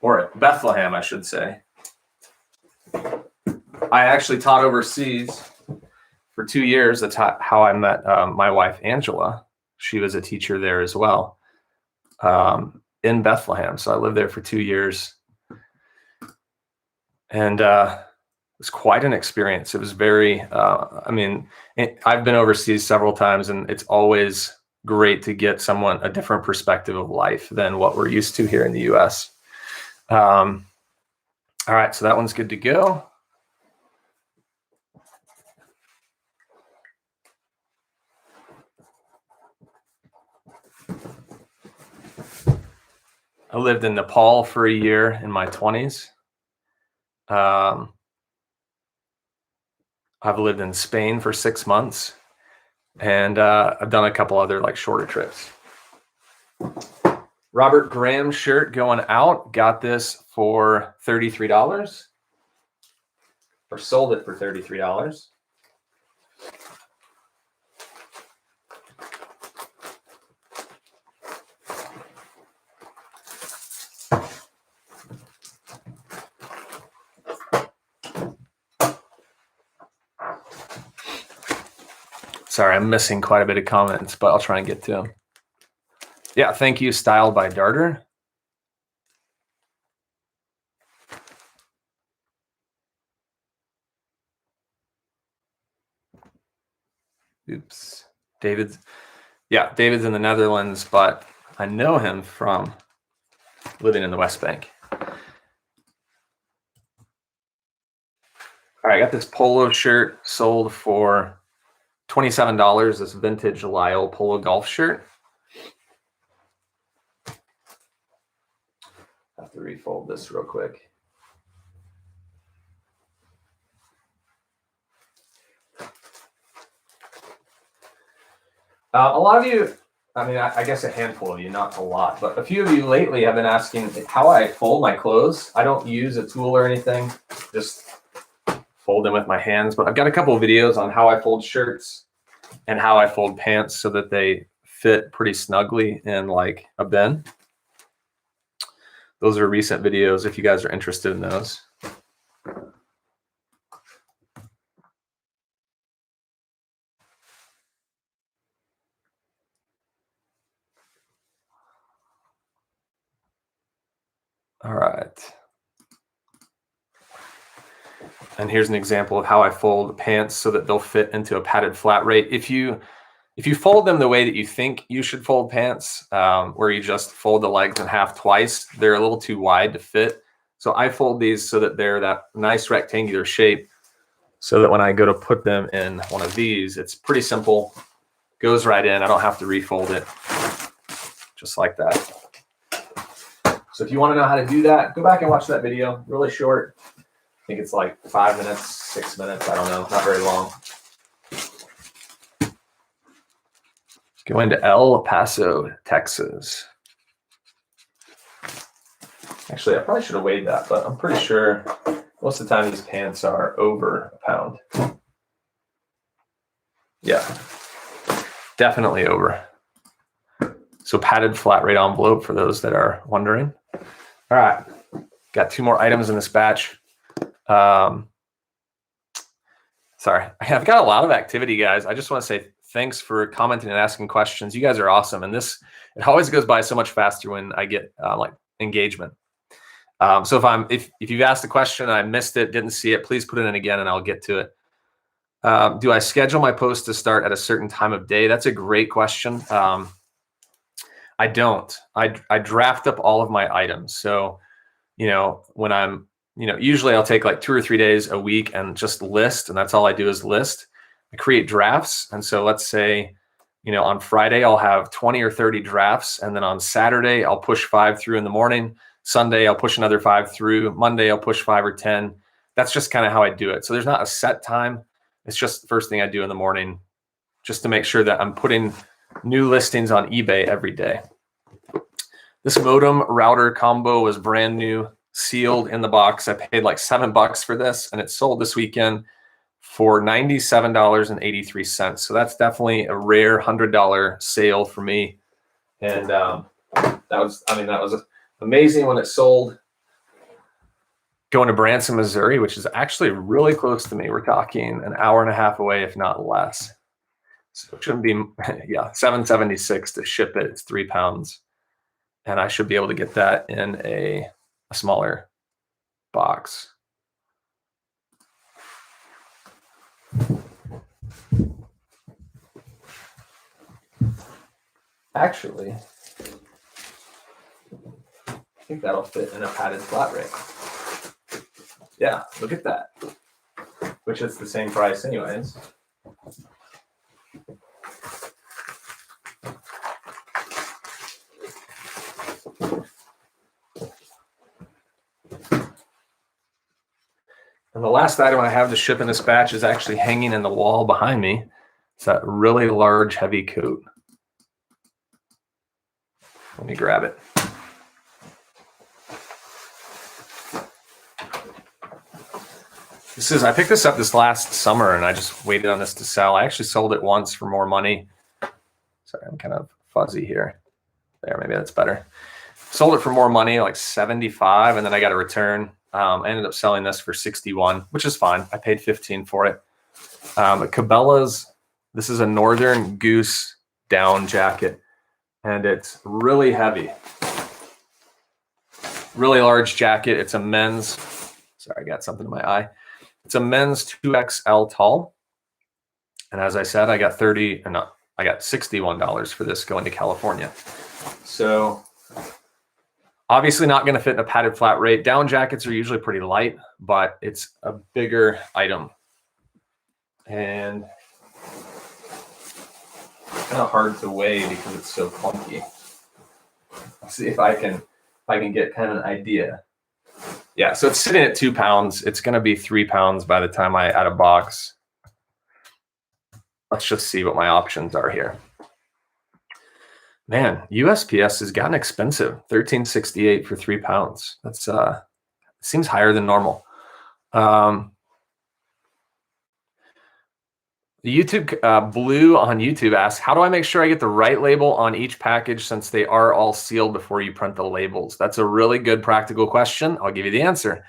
or Bethlehem, I should say. I actually taught overseas for 2 years. That's how I met my wife, Angela. She was a teacher there as well, in Bethlehem. So I lived there for 2 years. And it was quite an experience. It was very, I've been overseas several times, and it's always great to get someone a different perspective of life than what we're used to here in the US. All right, so that one's good to go. I lived in Nepal for a year in my 20s. I've lived in Spain for 6 months, and I've done a couple other like shorter trips. Robert Graham shirt going out. Got this for $33, or sold it for $33. Sorry, I'm missing quite a bit of comments, but I'll try and get to them. Yeah, thank you, Styled by Darter. Oops. David's in the Netherlands, but I know him from living in the West Bank. All right, I got this polo shirt sold for $27, this vintage Lyle polo golf shirt. I have to refold this real quick. A lot of you, I guess a handful of you, not a lot, but a few of you lately have been asking how I fold my clothes. I don't use a tool or anything, just fold them with my hands. But I've got a couple of videos on how I fold shirts and how I fold pants so that they fit pretty snugly in like a bin. Those are recent videos if you guys are interested in those. All right. And here's an example of how I fold pants so that they'll fit into a padded flat rate. If you fold them the way that you think you should fold pants, where you just fold the legs in half twice, they're a little too wide to fit. So I fold these so that they're that nice rectangular shape, so that when I go to put them in one of these, it's pretty simple, goes right in. I don't have to refold it, just like that. So if you want to know how to do that, go back and watch that video, really short. I think it's like 5 minutes, 6 minutes. I don't know, not very long. Going to El Paso, Texas. Actually, I probably should have weighed that, but I'm pretty sure most of the time these pants are over a pound. Yeah, definitely over. So padded flat rate envelope for those that are wondering. All right, got 2 more items in this batch. Sorry, I've got a lot of activity, guys. I just want to say thanks for commenting and asking questions. You guys are awesome, and it always goes by so much faster when I get like engagement. So if you've asked a question and I missed it, didn't see it, please put it in again and I'll get to it. Do I schedule my post to start at a certain time of day? That's a great question. I don't. I draft up all of my items. So, when I'm, usually I'll take like 2 or 3 days a week and just list, and that's all I do is list. I create drafts. And so let's say, on Friday, I'll have 20 or 30 drafts. And then on Saturday, I'll push 5 through in the morning. Sunday, I'll push another 5 through. Monday, I'll push 5 or 10. That's just kind of how I do it. So there's not a set time. It's just the first thing I do in the morning, just to make sure that I'm putting new listings on eBay every day. This modem router combo was brand new, sealed in the box. I paid like $7 for this, and it sold this weekend for $97.83. So that's definitely a rare $100 sale for me. And that was amazing when it sold. going to Branson, Missouri, which is actually really close to me. We're talking an hour and a half away, if not less. So it shouldn't be, yeah, $7.76 to ship it. It's 3 pounds. And I should be able to get that in a smaller box. Actually, I think that'll fit in a padded flat rate. Yeah, look at that. Which is the same price anyways. And the last item I have to ship in this batch is actually hanging in the wall behind me. It's that really large, heavy coat. Let me grab it. I picked this up this last summer and I just waited on this to sell. I actually sold it once for more money. Sorry, I'm kind of fuzzy here. There, maybe that's better. Sold it for more money, like 75, and then I got a return. I ended up selling this for 61, which is fine. I paid 15 for it. Cabela's, this is a Northern Goose down jacket, and it's really heavy. Really large jacket. It's a men's, sorry, I got something in my eye. It's a men's 2XL tall. And as I said, I got $61 for this going to California. So obviously not going to fit in a padded flat rate. Down jackets are usually pretty light, but it's a bigger item. And kind of hard to weigh because it's so clunky. Let's see if I can get kind of an idea. Yeah, so it's sitting at 2 pounds. It's going to be 3 pounds by the time I add a box. Let's just see what my options are here. Man, USPS has gotten expensive. $13.68 for 3 pounds. That's seems higher than normal. The YouTube Blue on YouTube asks, how do I make sure I get the right label on each package since they are all sealed before you print the labels? That's a really good practical question. I'll give you the answer.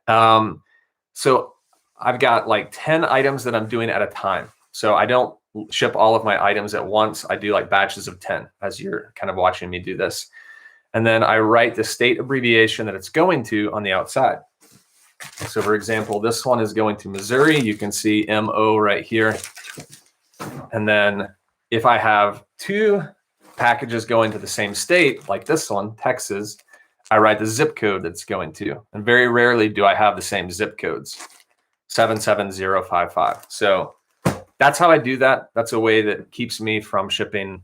So I've got like 10 items that I'm doing at a time. So I don't ship all of my items at once. I do like batches of 10 as you're kind of watching me do this. And then I write the state abbreviation that it's going to on the outside. So for example, this one is going to Missouri. You can see MO right here. And then if I have 2 packages going to the same state, like this one, Texas, I write the zip code that's going to. And very rarely do I have the same zip codes, 77055. So that's how I do that. That's a way that keeps me from shipping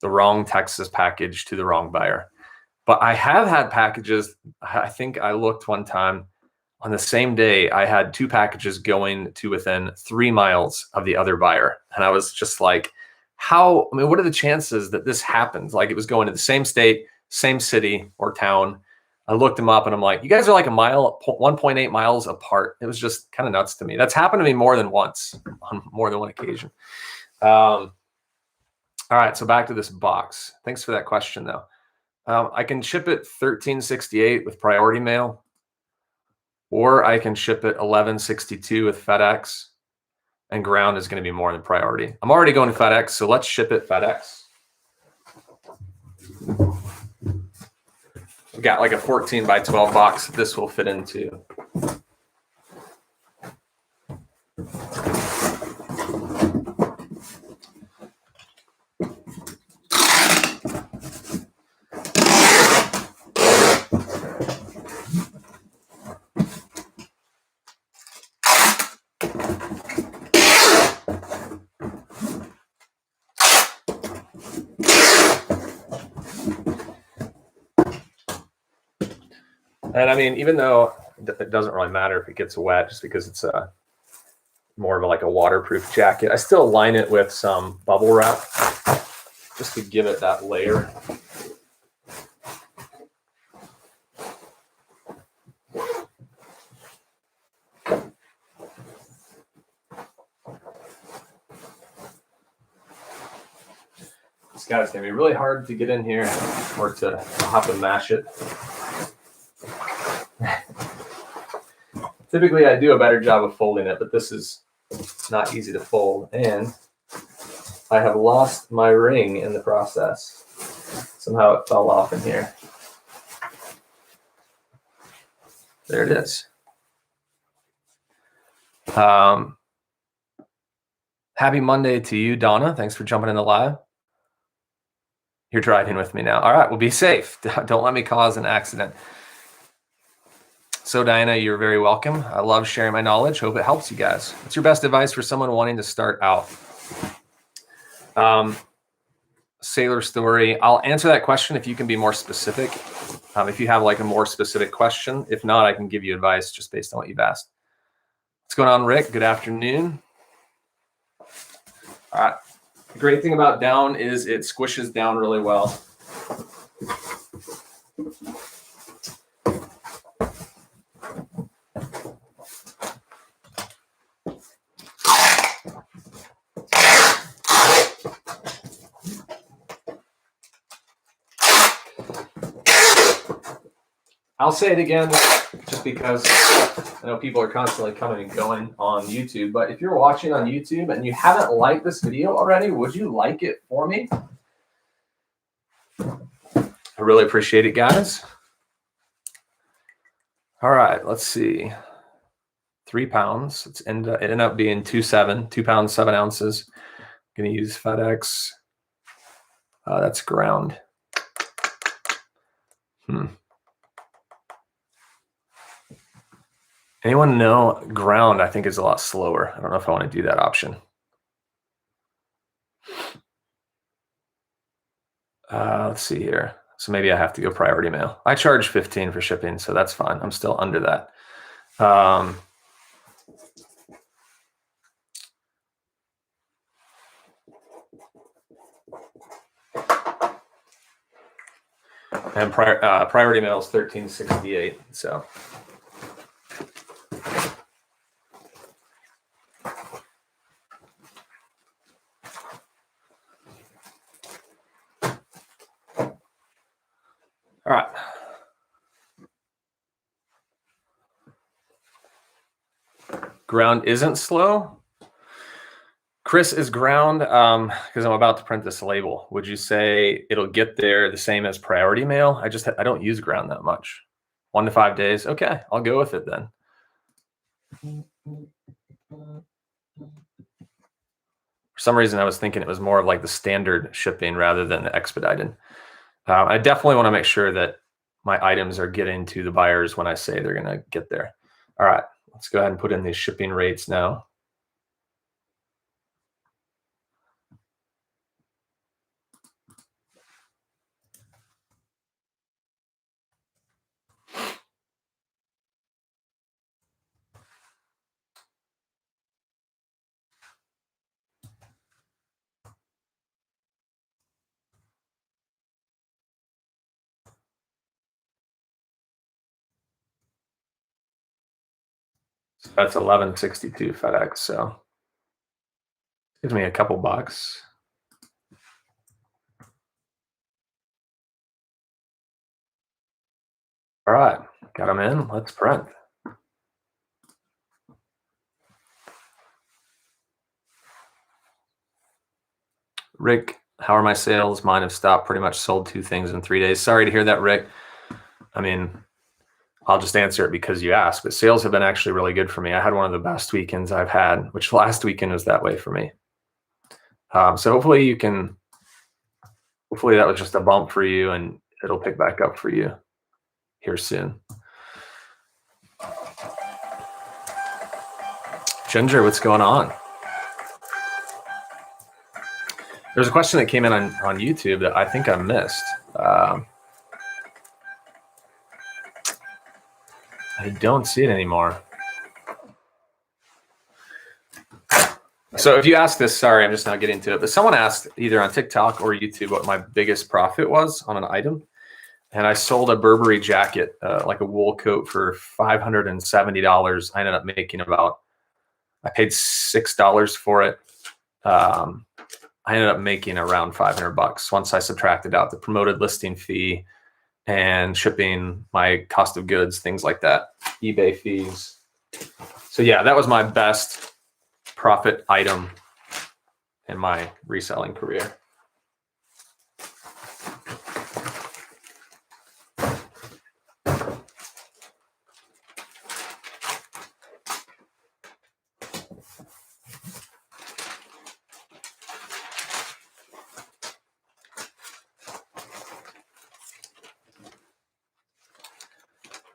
the wrong Texas package to the wrong buyer. But I have had packages, I think I looked one time, on the same day, I had 2 packages going to within 3 miles of the other buyer. And I was just like, what are the chances that this happens? Like it was going to the same state, same city or town. I looked them up and I'm like, you guys are like 1.8 miles apart. It was just kind of nuts to me. That's happened to me more than once, on more than one occasion. All right, so back to this box. Thanks for that question though. I can ship it $13.68 with priority mail, or I can ship it $11.62 with FedEx, and ground is going to be more than priority. I'm already going to FedEx, so let's ship it FedEx. We've got like a 14 by 12 box that this will fit into. And I mean, even though it doesn't really matter if it gets wet, just because it's more of like a waterproof jacket, I still line it with some bubble wrap just to give it that layer. This guy's gonna be really hard to get in here, or to have to mash it. Typically, I do a better job of folding it, but this is not easy to fold. And I have lost my ring in the process. Somehow it fell off in here. There it is. Happy Monday to you, Donna. Thanks for jumping in the live. You're driving with me now. All right, well, be safe. Don't let me cause an accident. So, Diana, you're very welcome. I love sharing my knowledge. Hope it helps you guys. What's your best advice for someone wanting to start out? Sailor story. I'll answer that question if you can be more specific. If you have like a more specific question. If not, I can give you advice just based on what you've asked. What's going on, Rick? Good afternoon. All right. The great thing about down is it squishes down really well. I'll say it again just because I know people are constantly coming and going on YouTube, but if you're watching on YouTube and you haven't liked this video already, would you like it for me? I really appreciate it, guys. All right, let's see. 3 pounds. It ended up being 2 pounds, 7 ounces. I'm going to use FedEx. That's ground. Anyone know ground, I think, is a lot slower. I don't know if I want to do that option. Let's see here. So maybe I have to go priority mail. I charge $15 for shipping, so that's fine. I'm still under that. And priority mail is $13.68. So. All right. Ground isn't slow. Chris, is ground, because I'm about to print this label, would you say it'll get there the same as priority mail? I don't use ground that much. 1 to 5 days. Okay, I'll go with it then. For some reason, I was thinking it was more of like the standard shipping rather than the expedited. I definitely want to make sure that my items are getting to the buyers when I say they're going to get there. All right, let's go ahead and put in these shipping rates now. So that's $11.62 FedEx. So gives me a couple bucks. All right, got them in. Let's print. Rick, how are my sales? Mine have stopped. Pretty much sold 2 things in 3 days. Sorry to hear that, Rick. I mean, I'll just answer it because you asked, but sales have been actually really good for me. I had one of the best weekends I've had, which last weekend was that way for me. So hopefully that was just a bump for you and it'll pick back up for you here soon. Ginger, what's going on? There's a question that came in on YouTube that I think I missed. I don't see it anymore. So if you asked this, sorry, I'm just not getting to it, but someone asked either on TikTok or YouTube what my biggest profit was on an item. And I sold a Burberry jacket, like a wool coat, for $570. I ended up making I paid $6 for it. I ended up making around $500 once I subtracted out the promoted listing fee and shipping, my cost of goods, things like that, eBay fees. So yeah, that was my best profit item in my reselling career.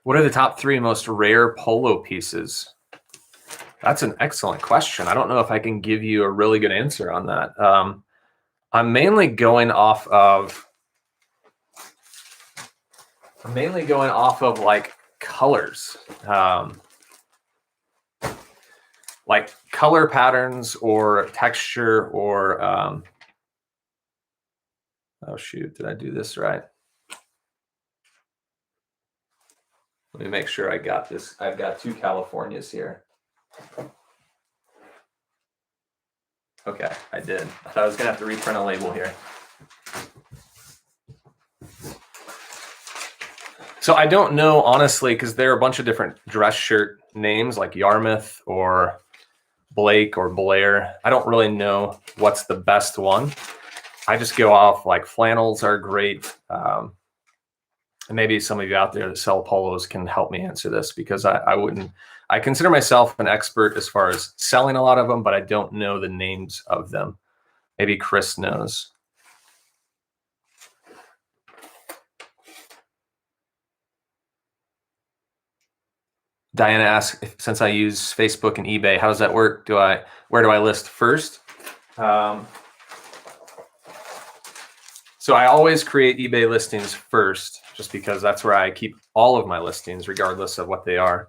What are the top 3 most rare polo pieces? That's an excellent question. I don't know if I can give you a really good answer on that. I'm mainly going off of like colors, like color patterns or texture or oh shoot, did I do this right? Let me make sure I got this. I've got 2 Californias here. Okay, I did. I thought I was gonna have to reprint a label here. So I don't know, honestly, because there are a bunch of different dress shirt names like Yarmouth or Blake or Blair. I don't really know what's the best one. I just go off like flannels are great. And maybe some of you out there that sell polos can help me answer this, because I wouldn't. I consider myself an expert as far as selling a lot of them, but I don't know the names of them. Maybe Chris knows. Diana asks, since I use Facebook and eBay, how does that work? Where do I list first? So I always create eBay listings first, just because that's where I keep all of my listings, regardless of what they are.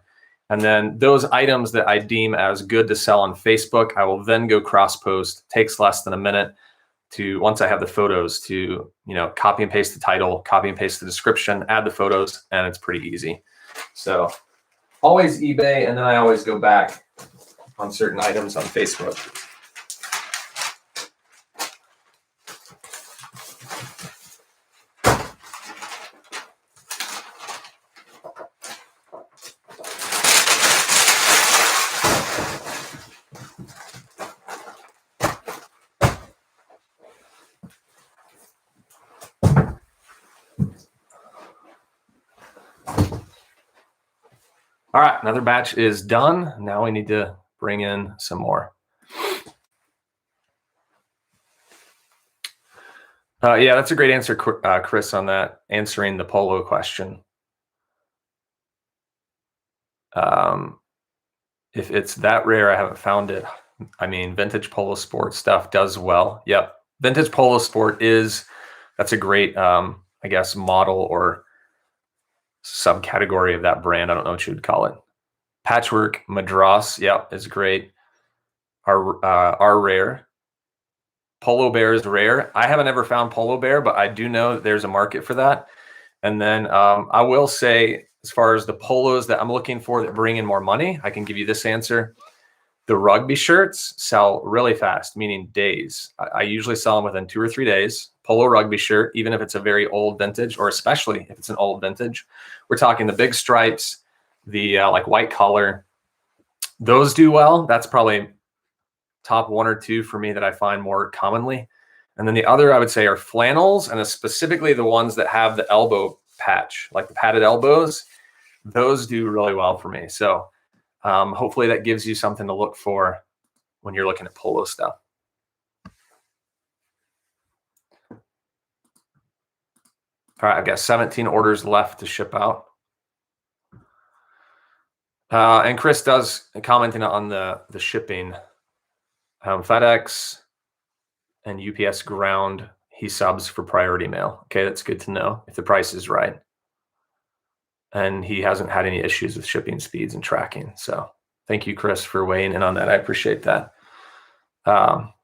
And then those items that I deem as good to sell on Facebook, I will then go cross post. Takes less than a minute to, once I have the photos, to copy and paste the title, copy and paste the description, add the photos, and it's pretty easy. So always eBay, and then I always go back on certain items on Facebook. All right, another batch is done. Now we need to bring in some more. Yeah, that's a great answer, Chris, on that, answering the polo question. If it's that rare, I haven't found it. I mean, Vintage Polo Sport stuff does well. Yep, Vintage Polo Sport that's a great, I guess, model or subcategory of that brand. I don't know what you would call it. Patchwork Madras, yep, is great. Are rare. Polo Bear is rare. I haven't ever found Polo Bear, but I do know that there's a market for that. And then I will say, as far as the polos that I'm looking for that bring in more money, I can give you this answer. The rugby shirts sell really fast, meaning days. I usually sell them within 2 or 3 days. Polo rugby shirt, even if it's a very old vintage, or especially if it's an old vintage. We're talking the big stripes, the like white collar. Those do well. That's probably top 1 or 2 for me that I find more commonly. And then the other I would say are flannels, and specifically the ones that have the elbow patch, like the padded elbows. Those do really well for me. So hopefully that gives you something to look for when you're looking at polo stuff. All right, I've got 17 orders left to ship out. And Chris does commenting on the shipping. FedEx and UPS ground, he subs for priority mail. Okay, that's good to know if the price is right. And he hasn't had any issues with shipping speeds and tracking. So thank you, Chris, for weighing in on that. I appreciate that. All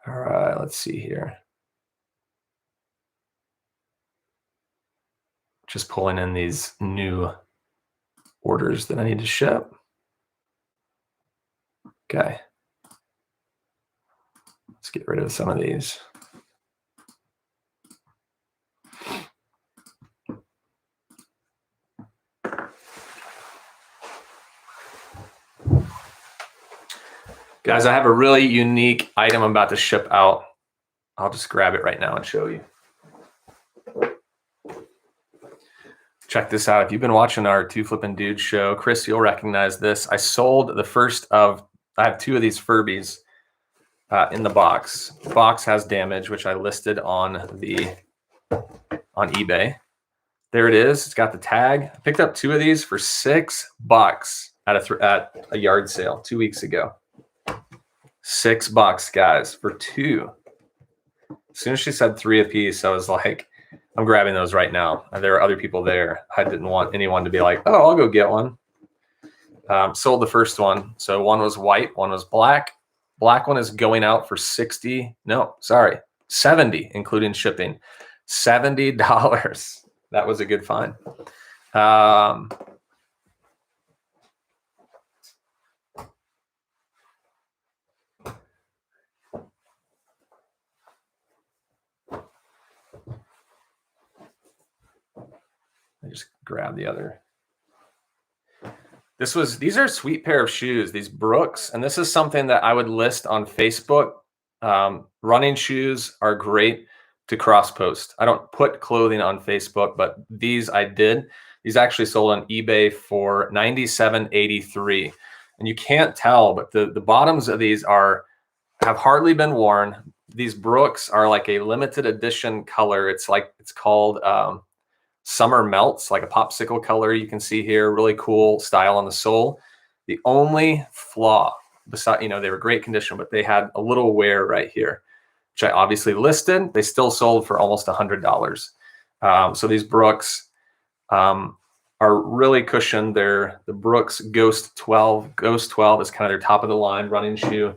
right, let's see here. Just pulling in these new orders that I need to ship. Okay. Let's get rid of some of these. Guys, I have a really unique item I'm about to ship out. I'll just grab it right now and show you. Check this out. If you've been watching our Two Flippin' Dudes show, Chris, you'll recognize this. I sold the first of, I have 2 of these Furbies in the box. The box has damage, which I listed on eBay. There it is. It's got the tag. I picked up 2 of these for $6 at a yard sale 2 weeks ago. $6, guys, for 2. As soon as she said 3 a piece, I was like, I'm grabbing those right now. There are other people there. I didn't want anyone to be like, oh, I'll go get one. Sold the first one. So one was white, one was black. Black one is going out for 70, including shipping. $70. That was a good find. I just grabbed the other. These are a sweet pair of shoes, these Brooks, and this is something that I would list on Facebook. Running shoes are great to cross post. I don't put clothing on Facebook, but these I did. These actually sold on eBay for $97.83. And you can't tell, but the bottoms of these have hardly been worn. These Brooks are like a limited edition color. It's called Summer Melts, like a popsicle color. You can see here, really cool style on the sole. The only flaw, they were great condition, but they had a little wear right here, which I obviously listed. They still sold for almost $100. So these Brooks are really cushioned. They're the Brooks Ghost 12. Ghost 12 is kind of their top of the line running shoe.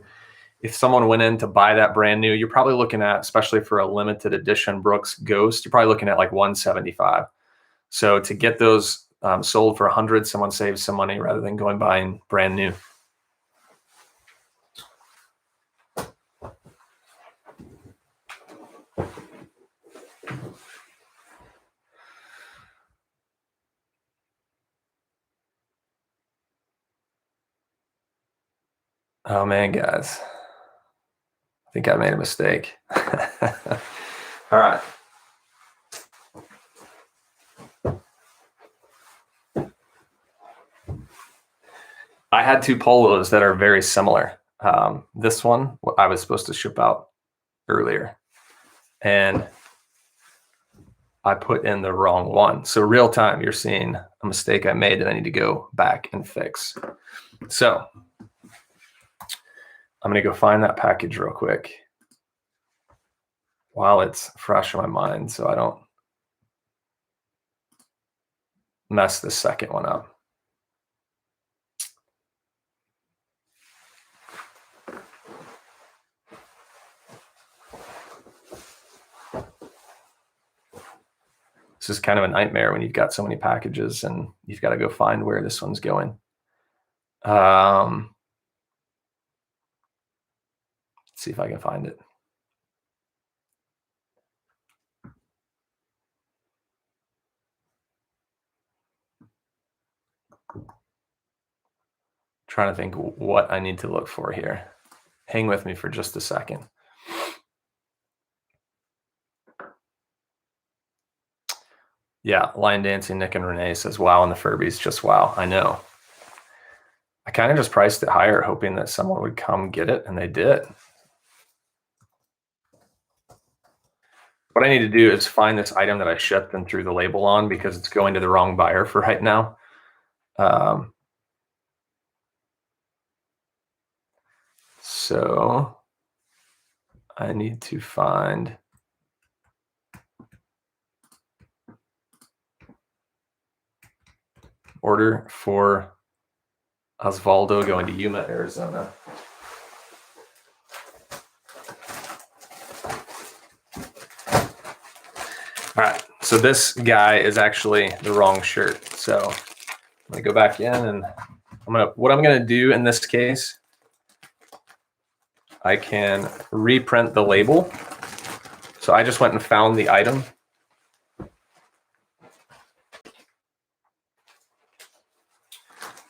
If someone went in to buy that brand new, you're probably looking at, especially for a limited edition Brooks Ghost, you're probably looking at like $175. So to get those sold for $100, someone saves some money rather than going buying brand new. Oh man, guys, I think I made a mistake. All right. I had 2 polos that are very similar. This one I was supposed to ship out earlier, and I put in the wrong one. So real time, you're seeing a mistake I made that I need to go back and fix. So I'm going to go find that package real quick while it's fresh in my mind so I don't mess the second one up. This is kind of a nightmare when you've got so many packages and you've got to go find where this one's going. Let's see if I can find it. Trying to think what I need to look for here. Hang with me for just a second. Yeah, Line Dancing Nick and Renee says, wow, on the Furbies, just wow. I know. I kind of just priced it higher, hoping that someone would come get it, and they did. What I need to do is find this item that I shipped and threw the label on because it's going to the wrong buyer for right now. So I need to find order for Osvaldo going to Yuma, Arizona. All right, so this guy is actually the wrong shirt. So I'm gonna go back in and what I'm gonna do in this case, I can reprint the label. So I just went and found the item.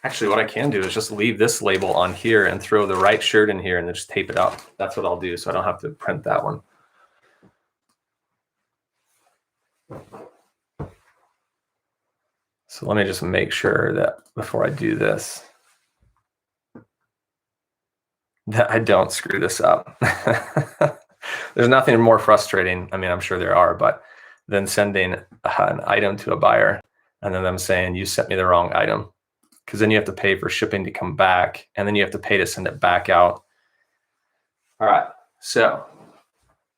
Actually, what I can do is just leave this label on here and throw the right shirt in here and then just tape it up. That's what I'll do, so I don't have to print that one. So let me just make sure that before I do this, that I don't screw this up. There's nothing more frustrating, I mean, I'm sure there are, but than sending an item to a buyer and then them saying, you sent me the wrong item. Because then you have to pay for shipping to come back, and then you have to pay to send it back out. All right, so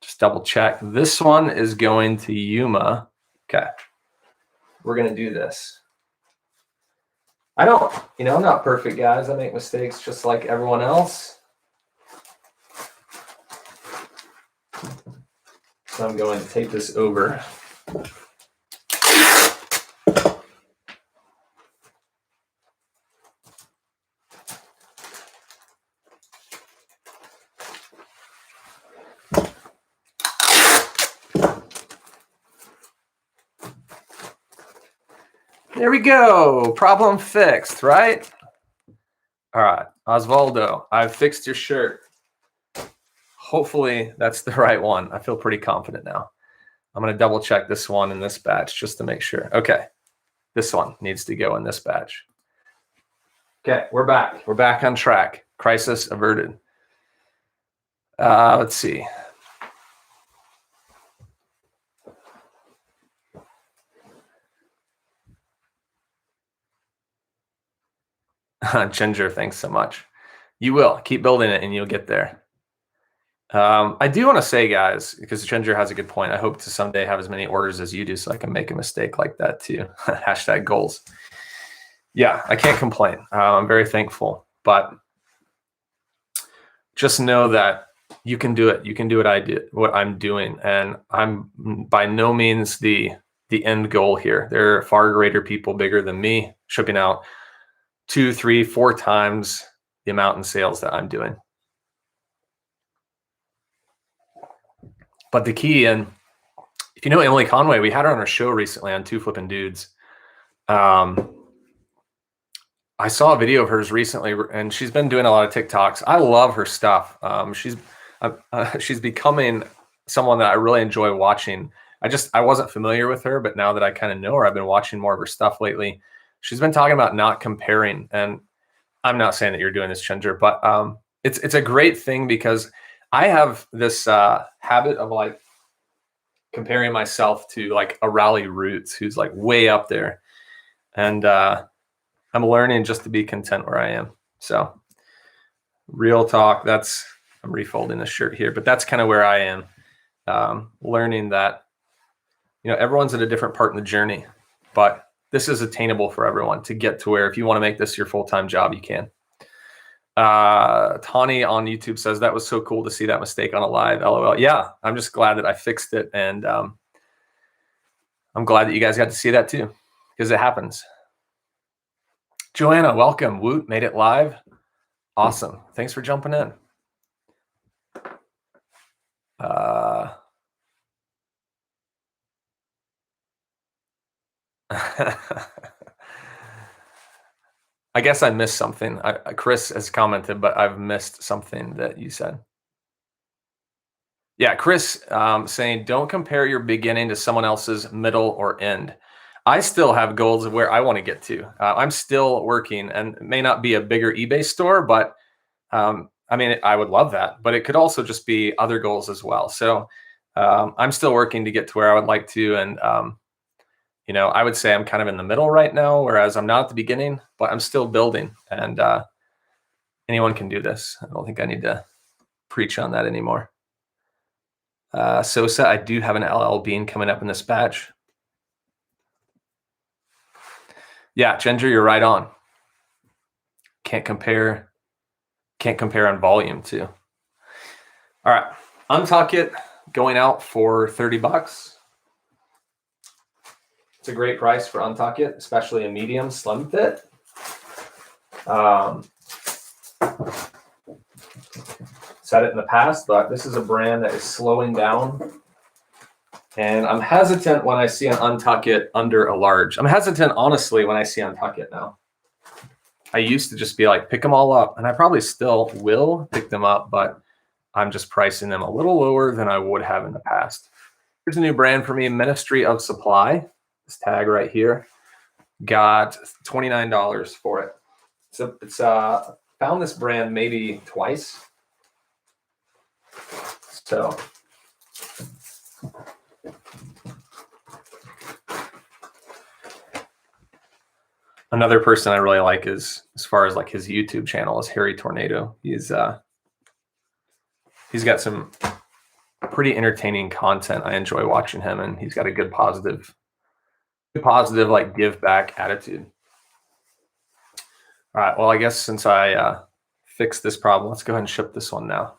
just double check. This one is going to Yuma. Okay, we're gonna do this. I don't, I'm not perfect, guys. I make mistakes just like everyone else. So I'm going to take this over. There we go. Problem fixed, right? All right, Osvaldo, I've fixed your shirt. Hopefully that's the right one. I feel pretty confident now. I'm going to double check this one in this batch just to make sure. Okay, this one needs to go in this batch. Okay, we're back. We're back on track. Crisis averted. Let's see. Ginger, thanks so much. You will. Keep building it and you'll get there. I do want to say, guys, because Ginger has a good point, I hope to someday have as many orders as you do so I can make a mistake like that too. Hashtag goals. Yeah, I can't complain. I'm very thankful. But just know that you can do it. You can do what I'm doing. And I'm by no means the end goal here. There are far greater people bigger than me shipping out 2, 3, 4 times the amount in sales that I'm doing. But the key, and if you know Emily Conway, we had her on our show recently on Two Flippin' Dudes. I saw a video of hers recently, and she's been doing a lot of TikToks. I love her stuff. She's becoming someone that I really enjoy watching. I wasn't familiar with her, but now that I kind of know her, I've been watching more of her stuff lately. She's been talking about not comparing, and I'm not saying that you're doing this, Ginger, but it's a great thing because I have this habit of like comparing myself to like a Raleigh Roots who's like way up there. And I'm learning just to be content where I am. So real talk, I'm refolding this shirt here, but that's kind of where I am. Learning that, everyone's at a different part in the journey, but this is attainable for everyone to get to where if you want to make this your full-time job, you can. Tawny on YouTube says that was so cool to see that mistake on a live. LOL. Yeah, I'm just glad that I fixed it, and I'm glad that you guys got to see that too, because it happens. Joanna, welcome. Woot made it live. Awesome. Thanks for jumping in. I guess I missed something. Chris has commented, but I've missed something that you said. Yeah, Chris saying, don't compare your beginning to someone else's middle or end. I still have goals of where I want to get to. I'm still working, and it may not be a bigger eBay store, but I would love that. But it could also just be other goals as well. So I'm still working to get to where I would like to. And I would say I'm kind of in the middle right now, whereas I'm not at the beginning, but I'm still building, and anyone can do this. I don't think I need to preach on that anymore. Sosa, I do have an LL Bean coming up in this batch. Yeah, Ginger, you're right on. Can't compare on volume too. All right, Untuck It going out for $30. It's a great price for Untuck It, especially a medium slim fit. Said it in the past, but this is a brand that is slowing down. And I'm hesitant when I see an Untuck It under a large. I'm hesitant, honestly, when I see Untuck It now. I used to just be like, pick them all up, and I probably still will pick them up, but I'm just pricing them a little lower than I would have in the past. Here's a new brand for me, Ministry of Supply. This tag right here. Got $29 for it. So it's found this brand maybe twice. So another person I really like is, as far as like his YouTube channel, is Harry Tornado. He's got some pretty entertaining content. I enjoy watching him, and he's got a good positive like give back attitude. All right, well, I guess since I fixed this problem, let's go ahead and ship this one now.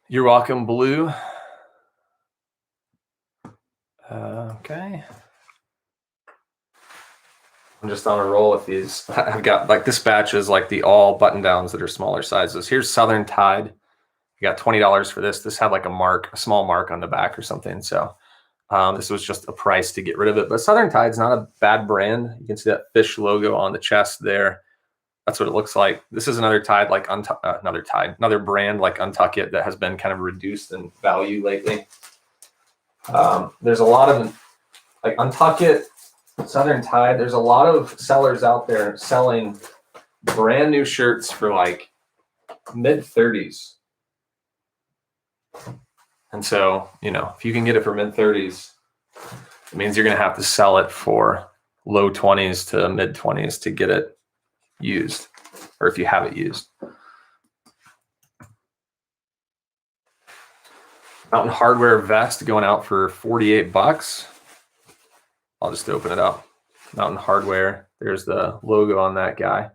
You're welcome, Blue. Okay. I'm just on a roll with these. I've got like this batch is like the all button downs that are smaller sizes. Here's Southern Tide. You got $20 for this. This had like a small mark on the back or something. So this was just a price to get rid of it. But Southern Tide's not a bad brand. You can see that fish logo on the chest there. That's what it looks like. This is another Tide, like another brand like Untuckit that has been kind of reduced in value lately. There's a lot of like Untuckit, Southern Tide. There's a lot of sellers out there selling brand new shirts for like mid-30s. And so, if you can get it for mid-30s, it means you're going to have to sell it for low 20s to mid-20s to get it used, or if you have it used. Mountain Hardwear vest going out for $48. I'll just open it up. Mountain Hardwear. There's the logo on that guy.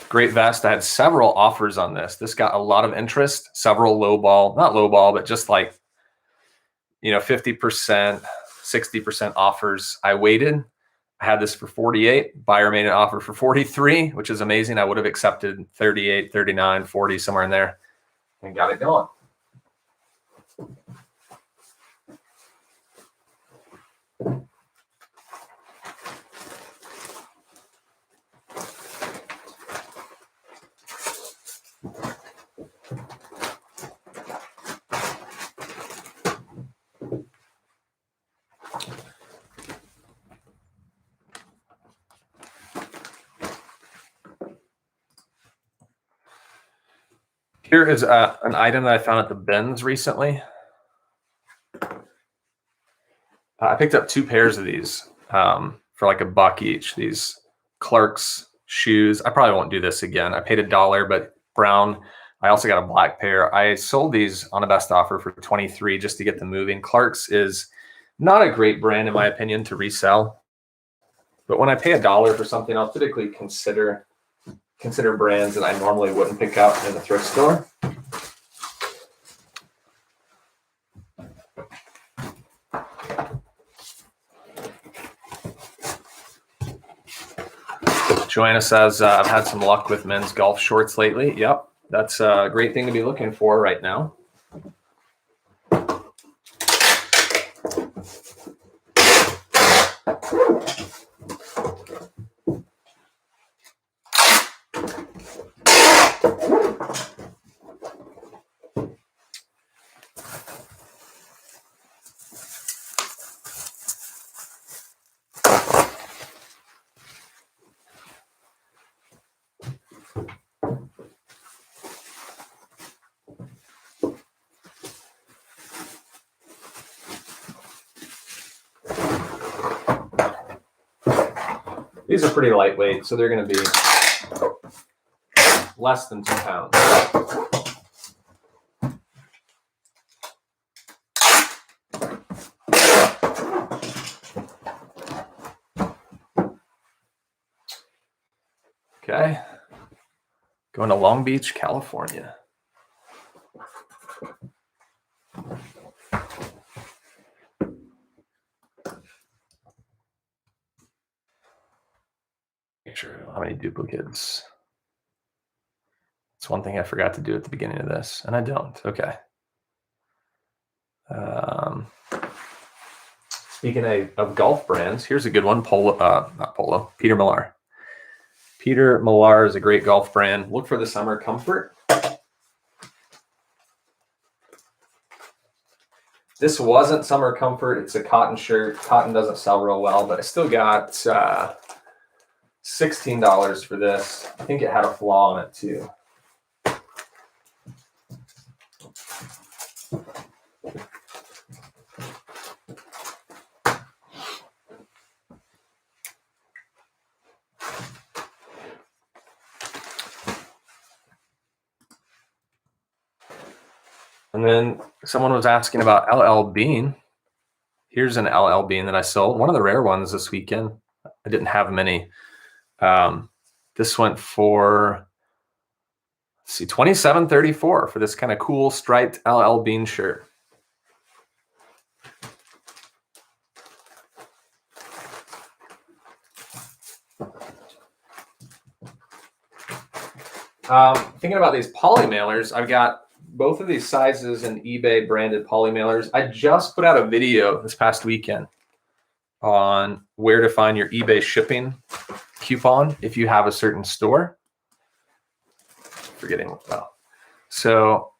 Great vest. I had several offers on this. This got a lot of interest. Several not lowball, but just like 50%, 60% offers. I waited. I had this for 48. Buyer made an offer for 43, which is amazing. I would have accepted 38, 39, 40, somewhere in there, and got it going. Here is an item that I found at the bins recently. I picked up 2 pairs of these for like $1 each. These Clarks shoes. I probably won't do this again. I paid $1, but brown. I also got a black pair. I sold these on a best offer for $23 just to get them moving. Clarks is not a great brand in my opinion to resell, but when I pay $1 for something, I'll typically consider brands that I normally wouldn't pick up in the thrift store. Joanna says, I've had some luck with men's golf shorts lately. Yep, that's a great thing to be looking for right now. These are pretty lightweight, so they're going to be less than 2 pounds. Okay, going to Long Beach, California. Make sure I don't have any duplicates. It's one thing I forgot to do at the beginning of this, and I don't. Okay. Speaking of golf brands, here's a good one. Not Polo. Peter Millar. Peter Millar is a great golf brand. Look for the Summer Comfort. This wasn't Summer Comfort. It's a cotton shirt. Cotton doesn't sell real well, but I still got $16 for this. I think it had a flaw on it too. And then someone was asking about LL Bean. Here's an LL Bean that I sold. One of the rare ones this weekend. I didn't have many. This went for, let's see, $27.34 for this kind of cool striped LL Bean shirt. Thinking about these poly mailers, I've got both of these sizes in eBay branded poly mailers. I just put out a video this past weekend on where to find your eBay shipping coupon if you have a certain store. Forgetting what well. So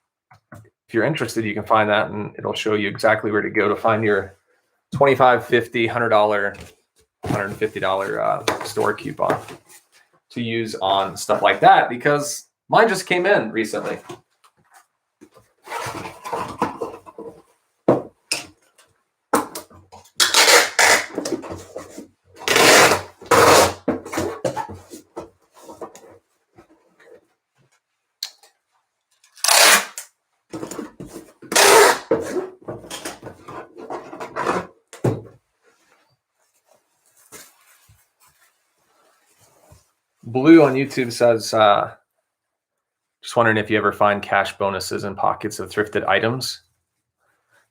if you're interested, you can find that and it'll show you exactly where to go to find your $25, $50, $100, $150 store coupon to use on stuff like that, because mine just came in recently. Blue on YouTube says, just wondering if you ever find cash bonuses in pockets of thrifted items.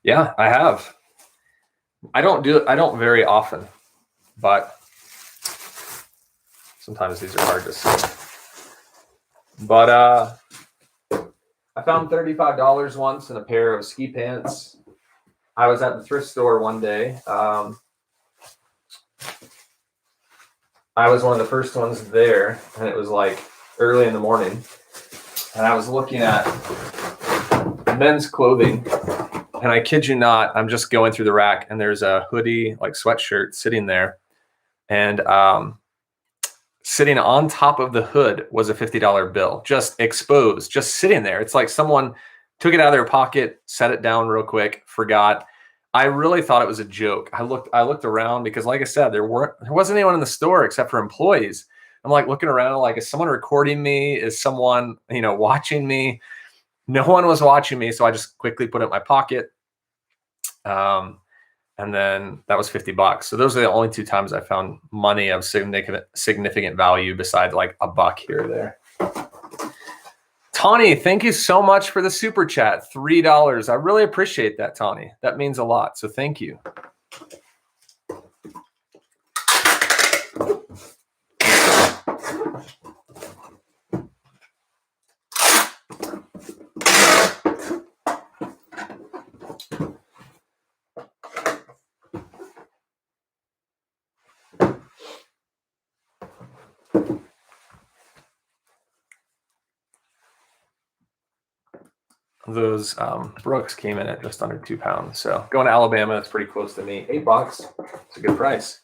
Yeah, I have. I don't very often, but sometimes these are hard to see. But I found $35 once in a pair of ski pants. I was at the thrift store one day. I was one of the first ones there, and it was like early in the morning. And I was looking at men's clothing, and I kid you not, I'm just going through the rack, and there's a hoodie, like sweatshirt, sitting there. And sitting on top of the hood was a $50 bill, just exposed, just sitting there. It's like someone took it out of their pocket, set it down real quick, forgot. I really thought it was a joke. I looked around because, like I said, there wasn't anyone in the store except for employees. I'm like looking around, like, is someone recording me? Is someone, watching me? No one was watching me, so I just quickly put it in my pocket. And then that was $50. So those are the only two times I found money of significant value besides like a buck here or there. Tawny, thank you so much for the super chat. $3. I really appreciate that, Tawny. That means a lot. So thank you. Those Brooks came in at just under 2 pounds. So going to Alabama, that's pretty close to me. $8. It's a good price.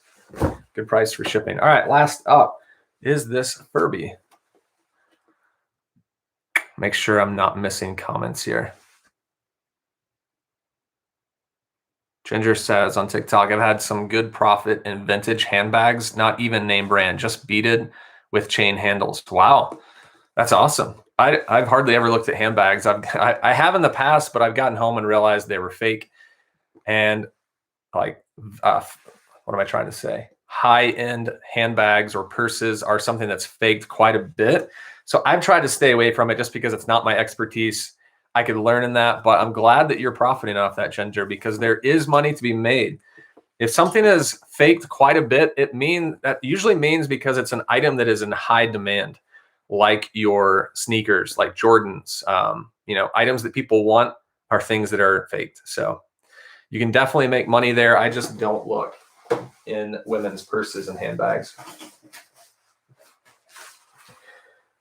Good price for shipping. All right, last up is this Furby. Make sure I'm not missing comments here. Ginger says on TikTok, I've had some good profit in vintage handbags, not even name brand, just beaded with chain handles. Wow, that's awesome. I've hardly ever looked at handbags. I have in the past, but I've gotten home and realized they were fake. And like, what am I trying to say? High-end handbags or purses are something that's faked quite a bit. So I've tried to stay away from it just because it's not my expertise. I could learn in that, but I'm glad that you're profiting off that, Ginger, because there is money to be made If something is faked quite a bit, that usually means because it's an item that is in high demand, like your sneakers, like Jordans. Items that people want are things that are faked. So you can definitely make money there. I just don't look in women's purses and handbags.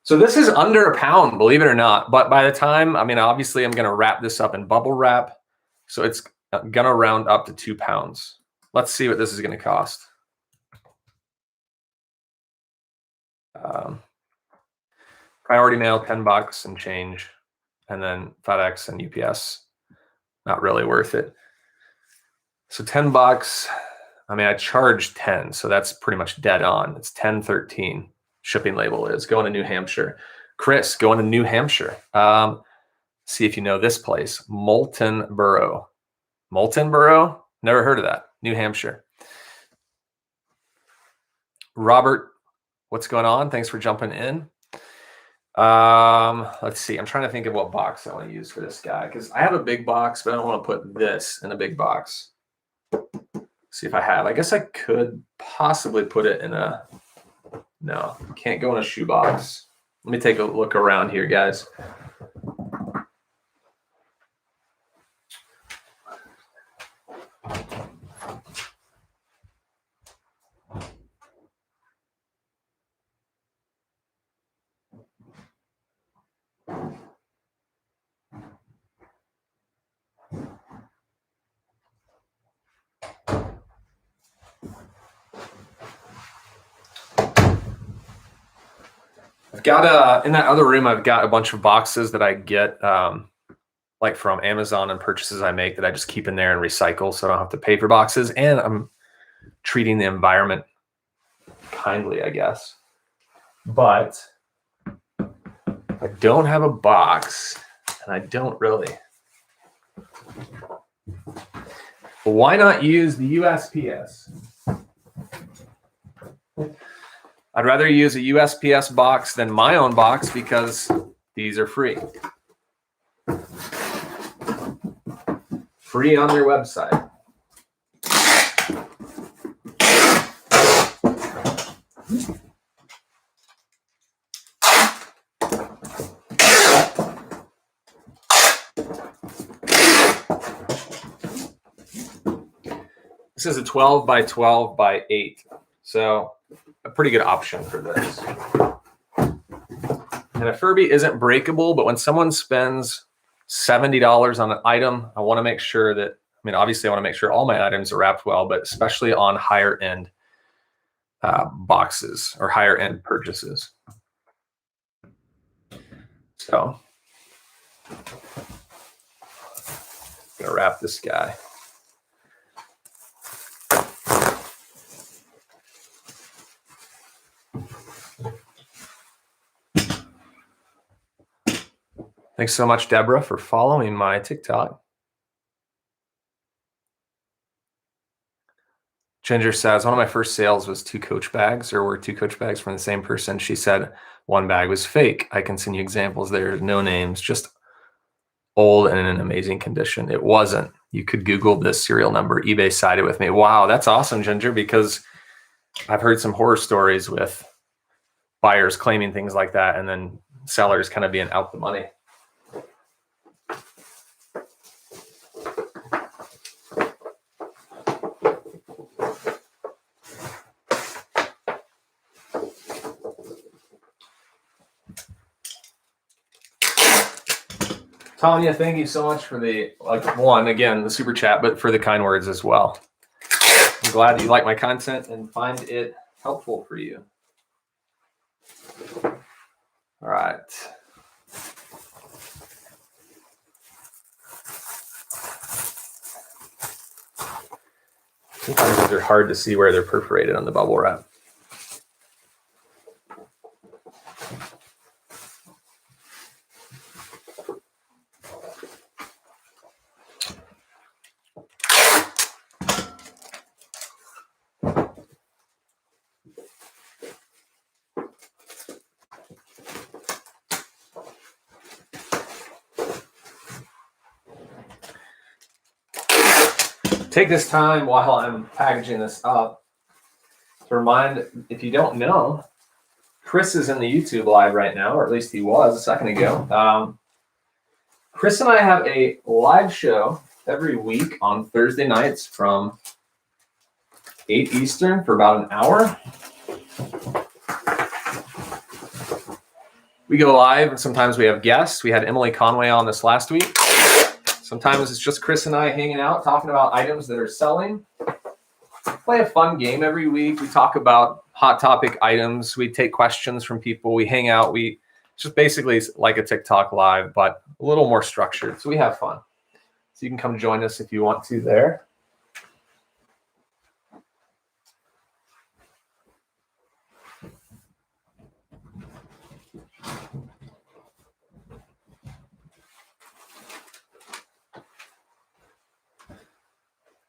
So this is under £1, believe it or not. But by the time, obviously I'm going to wrap this up in bubble wrap. So it's going to round up to £2. Let's see what this is going to cost. Priority mail, $10 and change. And then FedEx and UPS, not really worth it. So $10. I charge 10, so that's pretty much dead on. It's 10.13. Shipping label is going to New Hampshire. Chris, going to New Hampshire. See if you know this place, Moulton Borough. Moulton Borough? Never heard of that. New Hampshire. Robert, what's going on? Thanks for jumping in. Let's see. I'm trying to think of what box I want to use for this guy because I have a big box, but I don't want to put this in a big box. See if I have. I guess I could possibly put it in a. No, can't go in a shoebox. Let me take a look around here, guys. I've got in that other room, I've got a bunch of boxes that I get like from Amazon and purchases I make that I just keep in there and recycle so I don't have to pay for boxes. And I'm treating the environment kindly, I guess. But I don't have a box and I don't really. But why not use the USPS? I'd rather use a USPS box than my own box because these are free. Free on their website. This is a 12 by 12 by 8. So a pretty good option for this. And a Furby isn't breakable, but when someone spends $70 on an item, I want to make sure that, obviously I want to make sure all my items are wrapped well, but especially on higher end boxes or higher end purchases. So I'm gonna wrap this guy. Thanks so much, Deborah, for following my TikTok. Ginger says, one of my first sales was 2 Coach bags, or were 2 Coach bags from the same person. She said 1 bag was fake. I can send you examples there, no names, just old and in an amazing condition. It wasn't. You could Google this serial number. eBay sided with me. Wow, that's awesome, Ginger, because I've heard some horror stories with buyers claiming things like that and then sellers kind of being out the money. Tanya, thank you so much for the, the super chat, but for the kind words as well. I'm glad that you like my content and find it helpful for you. All right. Sometimes these are hard to see where they're perforated on the bubble wrap. take this time while I'm packaging this up to remind, if you don't know, Chris is in the YouTube live right now, or at least he was a second ago. Chris and I have a live show every week on Thursday nights from 8 Eastern for about an hour. We go live, and sometimes we have guests. We had Emily Conway on this last week. Sometimes it's just Chris and I hanging out, talking about items that are selling. Play a fun game every week. We talk about hot topic items. We take questions from people. We hang out. We just basically like a TikTok live, but a little more structured. So we have fun. So you can come join us if you want to there.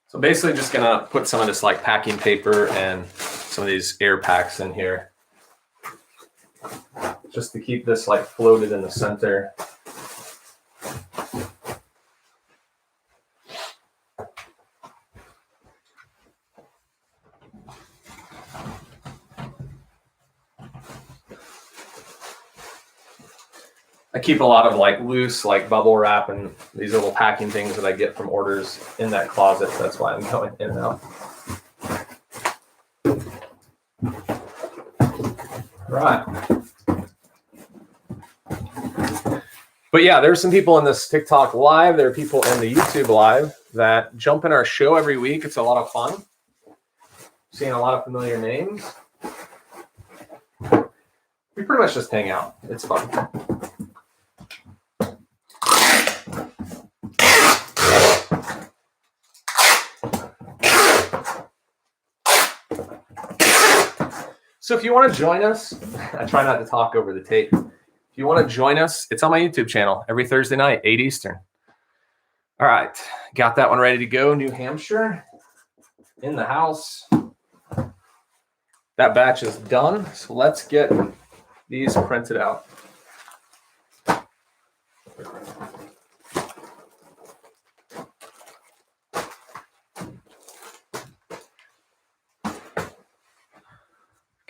So basically just gonna put some of this like packing paper and some of these air packs in here just to keep this like floated in the center. I keep a lot of like loose like bubble wrap and these little packing things that I get from orders in that closet. That's why I'm going in and out. Right. But yeah, there's some people in this TikTok live. There are people in the YouTube live that jump in our show every week. It's a lot of fun. Seeing a lot of familiar names. We pretty much just hang out. It's fun. So if you want to join us, I try not to talk over the tape. If you want to join us, it's on my YouTube channel every Thursday night, 8 Eastern. All right, got that one ready to go. New Hampshire in the house. That batch is done. So let's get these printed out.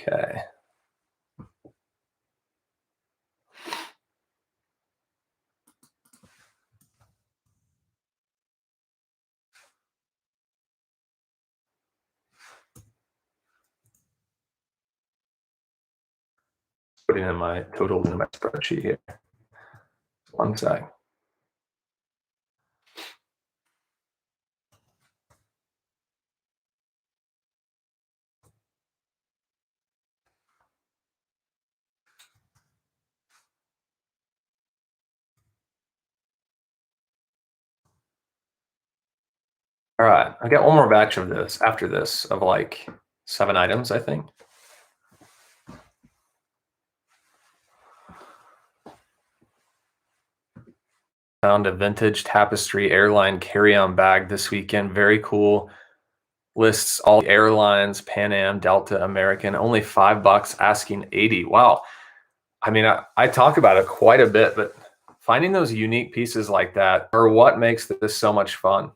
Okay. Putting in my totals in my spreadsheet here. One sec. All right, I got one more batch of this after this of like 7 items, I think. Found a vintage tapestry airline carry-on bag this weekend. Very cool. Lists all the airlines, Pan Am, Delta, American, only $5, asking 80. Wow. I mean, I talk about it quite a bit, but finding those unique pieces like that are what makes this so much fun.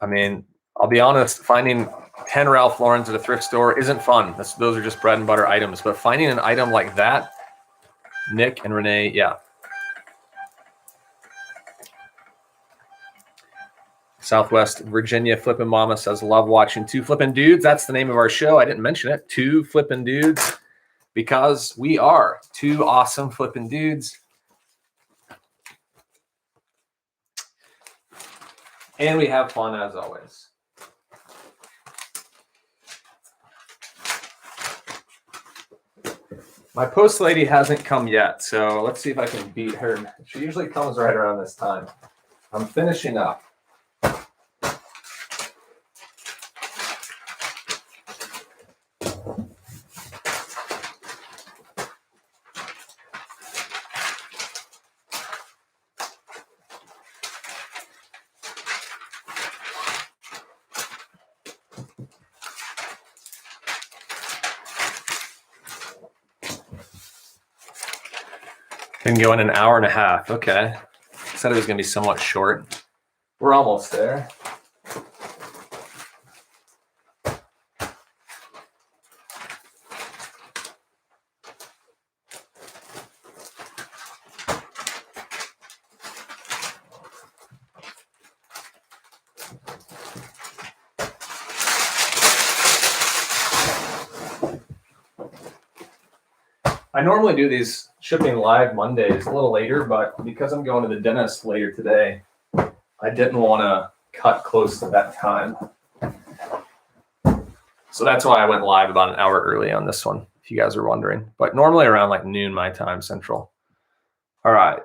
I mean, I'll be honest, finding 10 Ralph Laurens at a thrift store isn't fun. Those are just bread and butter items. But finding an item like that, Nick and Renee, yeah. Southwest Virginia Flippin' Mama says, love watching Two Flippin' Dudes. That's the name of our show. I didn't mention it. Two Flippin' Dudes, because we are two awesome flippin' dudes. And we have fun as always. My post lady hasn't come yet, so let's see if I can beat her. She usually comes right around this time. I'm finishing up. Can go in an hour and a half. Okay. Said it was going to be somewhat short. We're almost there. I normally do these shipping live Mondays a little later, but because I'm going to the dentist later today, I didn't want to cut close to that time. So that's why I went live about an hour early on this one, if you guys are wondering. But normally around like noon my time central. All right.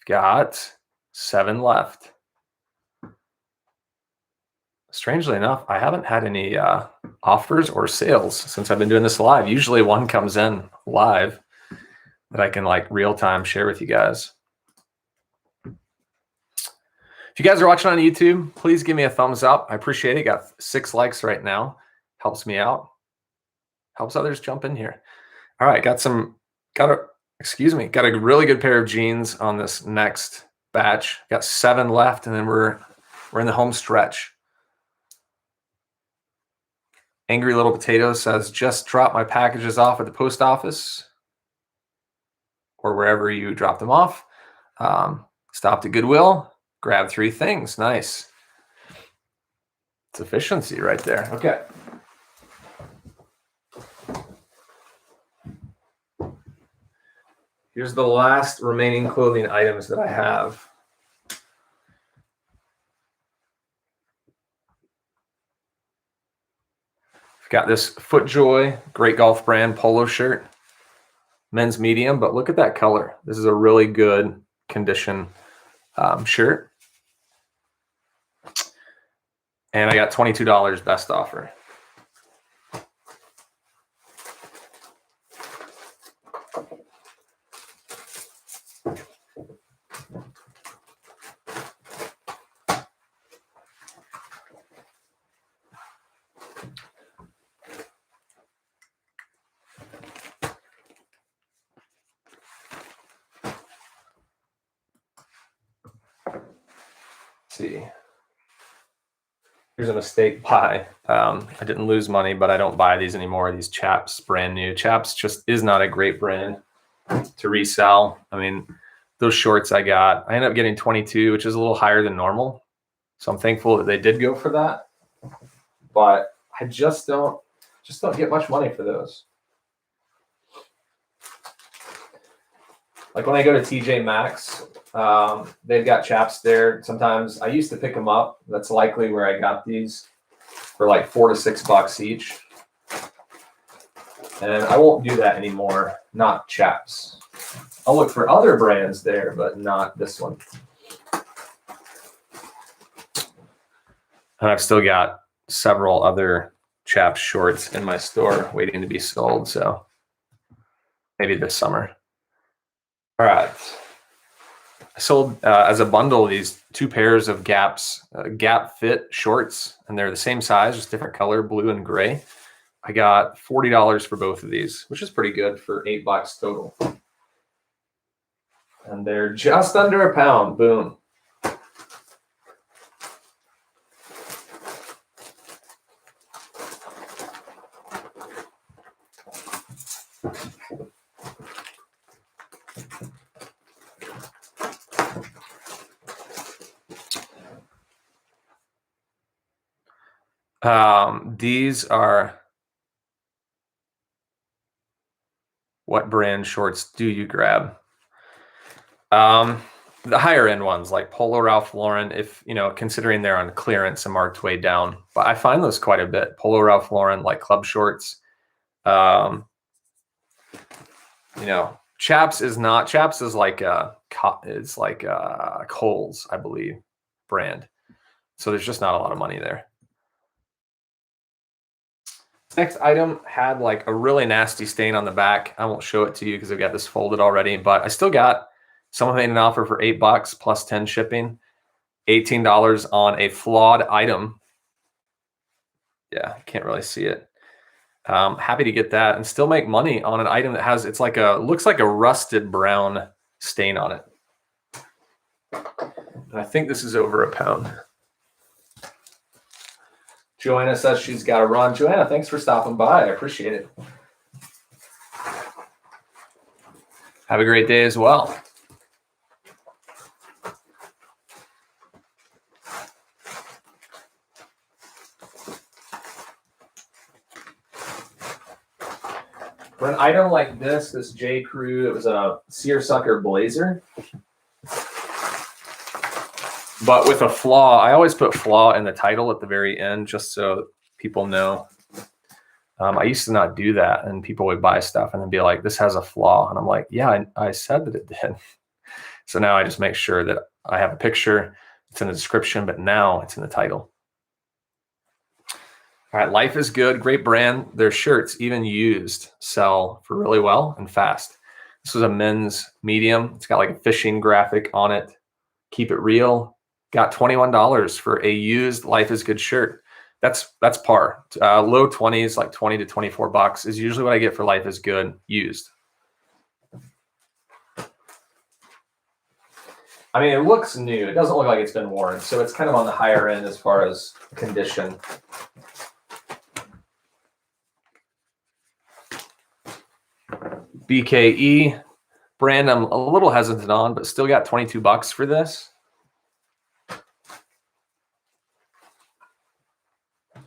Got 7 left. Strangely enough, I haven't had any offers or sales since I've been doing this live. Usually one comes in live that I can like real time share with you guys. If you guys are watching on YouTube, please give me a thumbs up. I appreciate it. Got 6 likes right now. Helps me out. Helps others jump in here. All right, got a really good pair of jeans on this next batch. Got 7 left, and then we're in the home stretch. Angry Little Potato says, just drop my packages off at the post office or wherever you drop them off. Stopped at Goodwill, grabbed 3 things. Nice. It's efficiency right there. Okay. Here's the last remaining clothing items that I have. I've got this FootJoy Great Golf brand polo shirt, men's medium, but look at that color. This is a really good condition shirt. And I got $22 best offer. See, here's a mistake buy. I didn't lose money, but I don't buy these anymore. These Chaps, brand new. Chaps just is not a great brand to resell. I mean, those shorts I got, I ended up getting 22, which is a little higher than normal. So I'm thankful that they did go for that. But I just don't get much money for those. Like when I go to TJ Maxx, they've got Chaps there. Sometimes I used to pick them up. That's likely where I got these for like $4 to $6 each. And I won't do that anymore. Not Chaps. I'll look for other brands there, but not this one. And I've still got several other Chaps shorts in my store waiting to be sold. So maybe this summer. All right. I sold as a bundle these 2 pairs of Gap Fit shorts, and they're the same size, just different color, blue and gray. I got $40 for both of these, which is pretty good for $8 total. And they're just under a pound. Boom. These are, what brand shorts do you grab? The higher end ones like Polo Ralph Lauren, if considering they're on clearance and marked way down, but I find those quite a bit. Polo Ralph Lauren, like club shorts. Chaps is not. Chaps is like Kohl's, I believe, brand. So there's just not a lot of money there. Next item had like a really nasty stain on the back. I won't show it to you because I've got this folded already, but I still got someone made an offer for $8 plus 10 shipping, $18 on a flawed item. Yeah, I can't really see it. Happy to get that and still make money on an item that has, looks like a rusted brown stain on it. And I think this is over a pound. Joanna says she's got to run. Joanna, thanks for stopping by. I appreciate it. Have a great day as well. For an item like this J. Crew, it was a seersucker blazer. But with a flaw, I always put flaw in the title at the very end just so people know. I used to not do that, and people would buy stuff and then be like, this has a flaw. And I'm like, yeah, I said that it did. So now I just make sure that I have a picture, it's in the description, but now it's in the title. All right, Life is Good, great brand. Their shirts, even used, sell for really well and fast. This was a men's medium. It's got like a fishing graphic on it. Keep it real. Got $21 for a used Life is Good shirt. That's par. Low 20s, like 20 to 24 bucks is usually what I get for Life is Good used. I mean, it looks new. It doesn't look like it's been worn, so it's kind of on the higher end as far as condition. BKE brand I'm a little hesitant on, but still got 22 bucks for this. I'm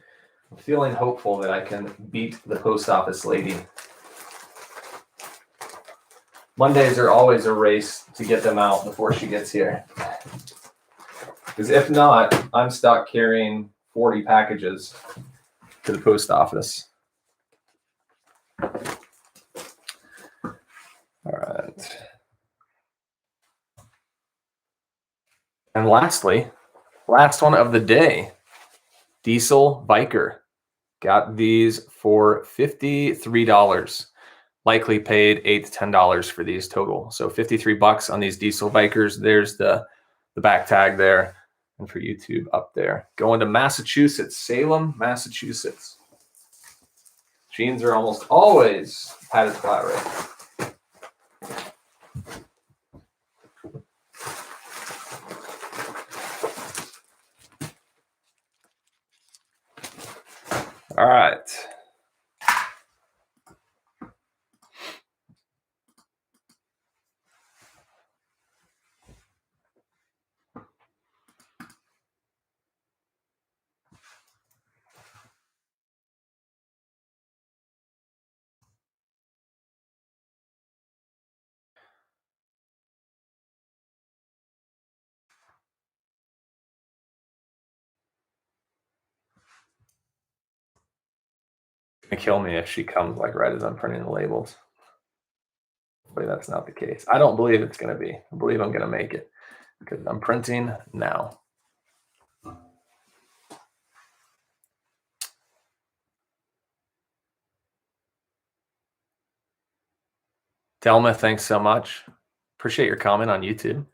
feeling hopeful that I can beat the post office lady. Mondays are always a race to get them out before she gets here. Because if not, I'm stuck carrying 40 packages to the post office. All right. And lastly, last one of the day, Diesel Viker. Got these for $53. Likely paid $8 to $10 for these total. So 53 bucks on these Diesel Vikers. There's the back tag there, and for YouTube up there. Going to Massachusetts, Salem, Massachusetts. Jeans are almost always padded flat rate. All right. Gonna kill me if she comes like right as I'm printing the labels. Hopefully that's not the case. I don't believe it's gonna be. I believe I'm gonna make it because I'm printing now. Delma, thanks so much. Appreciate your comment on YouTube.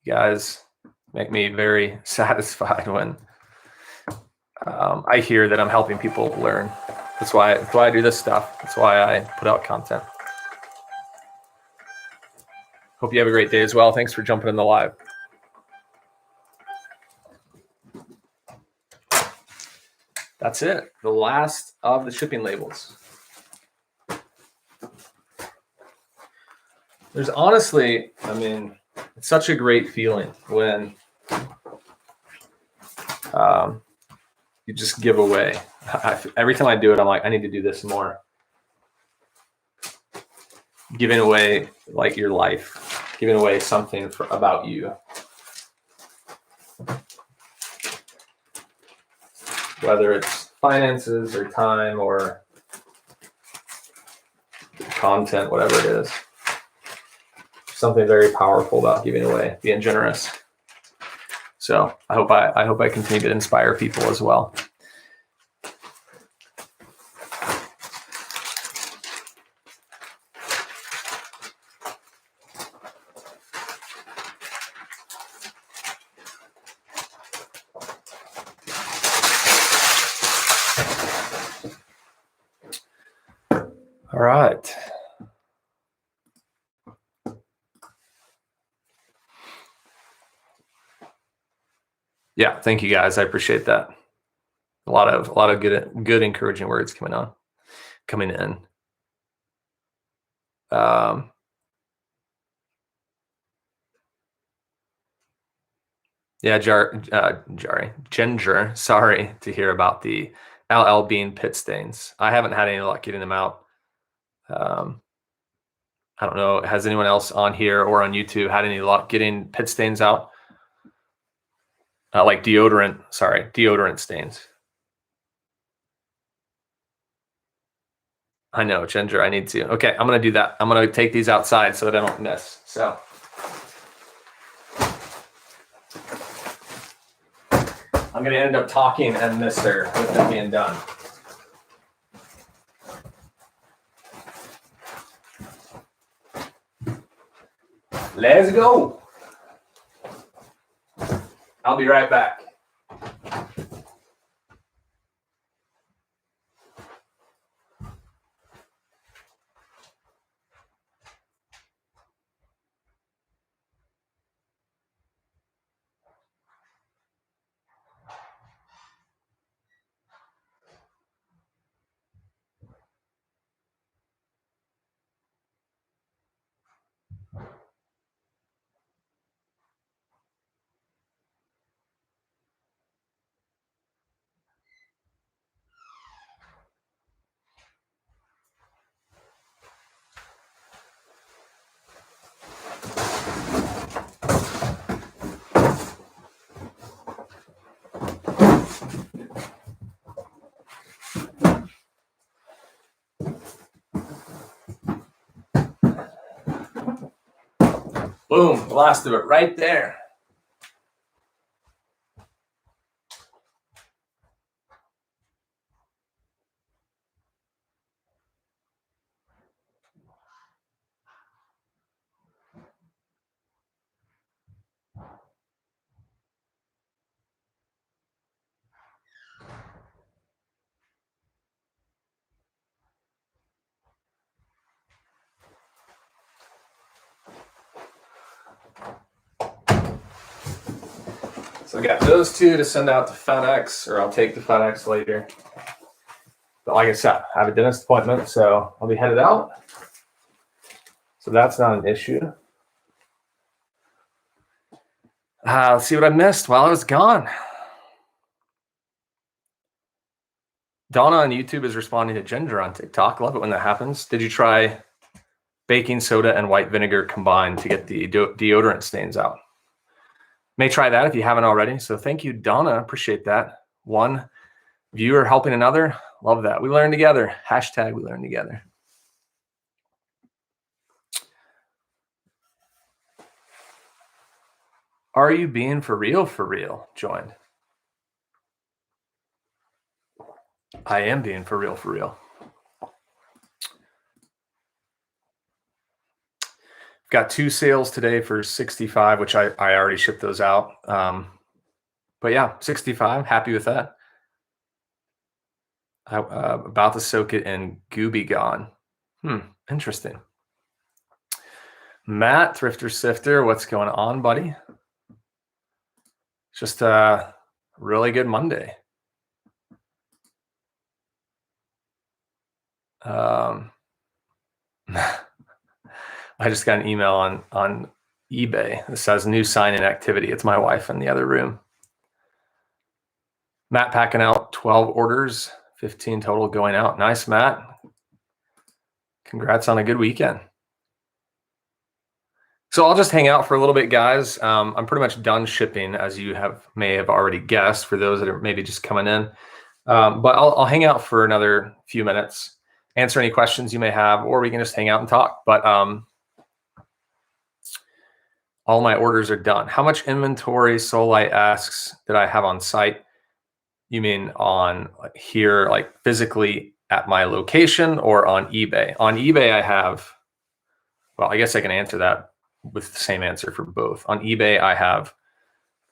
You guys make me very satisfied when I hear that I'm helping people learn. That's why I do this stuff. That's why I put out content. Hope you have a great day as well. Thanks for jumping in the live. That's it. The last of the shipping labels. There's honestly, I mean, it's such a great feeling when you just give away. Every time I do it, I'm like, I need to do this more. Giving away like your life, giving away something about you. Whether it's finances or time or content, whatever it is. Something very powerful about giving away, being generous. So I hope I continue to inspire people as well. All right. Yeah, thank you guys. I appreciate that. A lot of good encouraging words coming in. Yeah, Ginger, sorry to hear about the LL Bean pit stains. I haven't had any luck getting them out. I don't know. Has anyone else on here or on YouTube had any luck getting pit stains out? Like deodorant stains. I know, Ginger, I need to. Okay, I'm going to do that. I'm going to take these outside so that I don't miss. So I'm going to end up talking and miss her with them being done. Let's go. I'll be right back. Boom, the last of it right there. So I got those two to send out to FedEx, or I'll take the FedEx later. But like I said, I have a dentist appointment, so I'll be headed out. So that's not an issue. Let's see what I missed while I was gone. Donna on YouTube is responding to Ginger on TikTok. Love it when that happens. Did you try baking soda and white vinegar combined to get the deodorant stains out? May try that if you haven't already. So thank you, Donna. Appreciate that. One viewer helping another. Love that. We learn together. Hashtag we learn together. Are you being for real? For real? Joined. I am being for real. For real. Got 2 sales today for 65, which I already shipped those out. But yeah, 65, happy with that. About to soak it in Gooby Gone. Interesting. Matt, Thrifter Sifter, what's going on, buddy? Just a really good Monday. I just got an email on eBay that says new sign-in activity. It's my wife in the other room. Matt packing out 12 orders, 15 total going out. Nice, Matt. Congrats on a good weekend. So I'll just hang out for a little bit, guys. I'm pretty much done shipping, as you may have already guessed, for those that are maybe just coming in. But I'll hang out for another few minutes, answer any questions you may have, or we can just hang out and talk. But all my orders are done. How much inventory, Solite asks, did I have on site? You mean on here, like physically at my location, or on eBay? On eBay, I have, well, I guess I can answer that with the same answer for both. On eBay, I have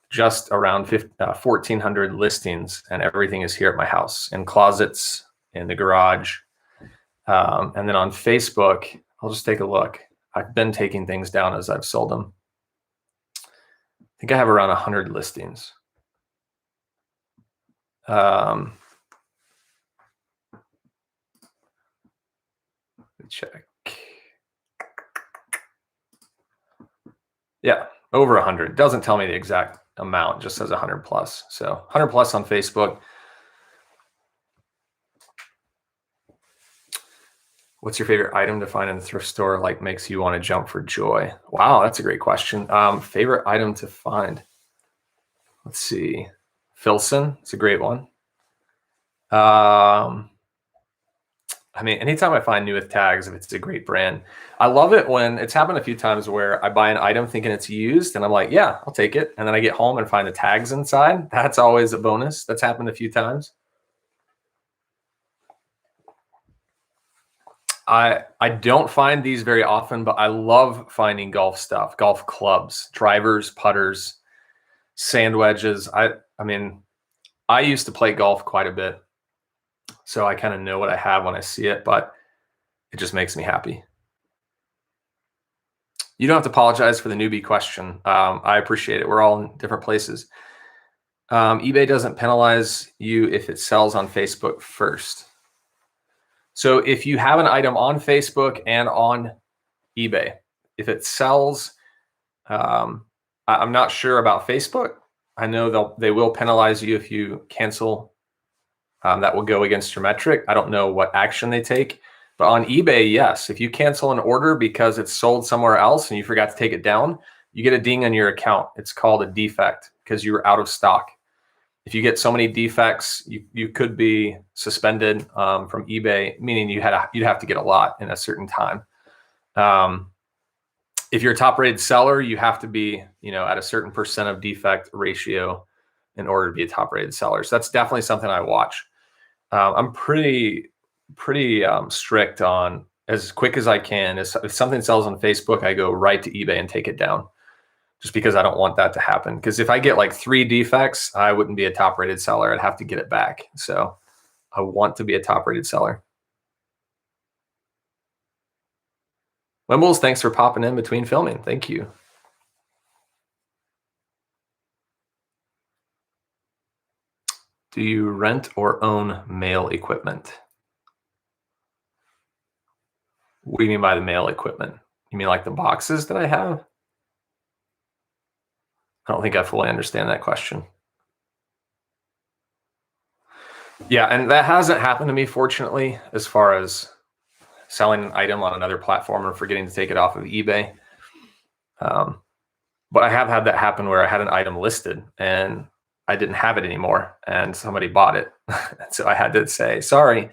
just around 1,400 listings, and everything is here at my house, in closets, in the garage. And then on Facebook, I'll just take a look. I've been taking things down as I've sold them. I think I have around 100 listings. Check. Yeah, over 100. Doesn't tell me the exact amount, just says 100 plus. So 100 plus on Facebook. What's your favorite item to find in the thrift store, like makes you want to jump for joy? Wow, that's a great question. Favorite item to find. Let's see. Filson, it's a great one. I mean, anytime I find new with tags, if it's a great brand, I love it when it's happened a few times where I buy an item thinking it's used and I'm like, yeah, I'll take it. And then I get home and find the tags inside. That's always a bonus. That's happened a few times. I don't find these very often, but I love finding golf stuff, golf clubs, drivers, putters, sand wedges. I mean, I used to play golf quite a bit, so I kind of know what I have when I see it, but it just makes me happy. You don't have to apologize for the newbie question. I appreciate it. We're all in different places. eBay doesn't penalize you if it sells on Facebook first. So if you have an item on Facebook and on eBay, if it sells, I'm not sure about Facebook. I know they will penalize you if you cancel. That will go against your metric. I don't know what action they take, but on eBay, yes. If you cancel an order because it's sold somewhere else and you forgot to take it down, you get a ding on your account. It's called a defect because you were out of stock. If you get so many defects, you could be suspended from eBay, meaning you'd have to get a lot in a certain time. If you're a top-rated seller, you have to be, at a certain percent of defect ratio in order to be a top-rated seller. So that's definitely something I watch. I'm pretty strict on as quick as I can. If something sells on Facebook, I go right to eBay and take it down, just because I don't want that to happen. Because if I get like 3 defects, I wouldn't be a top-rated seller. I'd have to get it back. So I want to be a top-rated seller. Wimbles, thanks for popping in between filming. Thank you. Do you rent or own mail equipment? What do you mean by the mail equipment? You mean like the boxes that I have? I don't think I fully understand that question. Yeah, and that hasn't happened to me, fortunately, as far as selling an item on another platform or forgetting to take it off of eBay. But I have had that happen where I had an item listed and I didn't have it anymore and somebody bought it. So I had to say, sorry.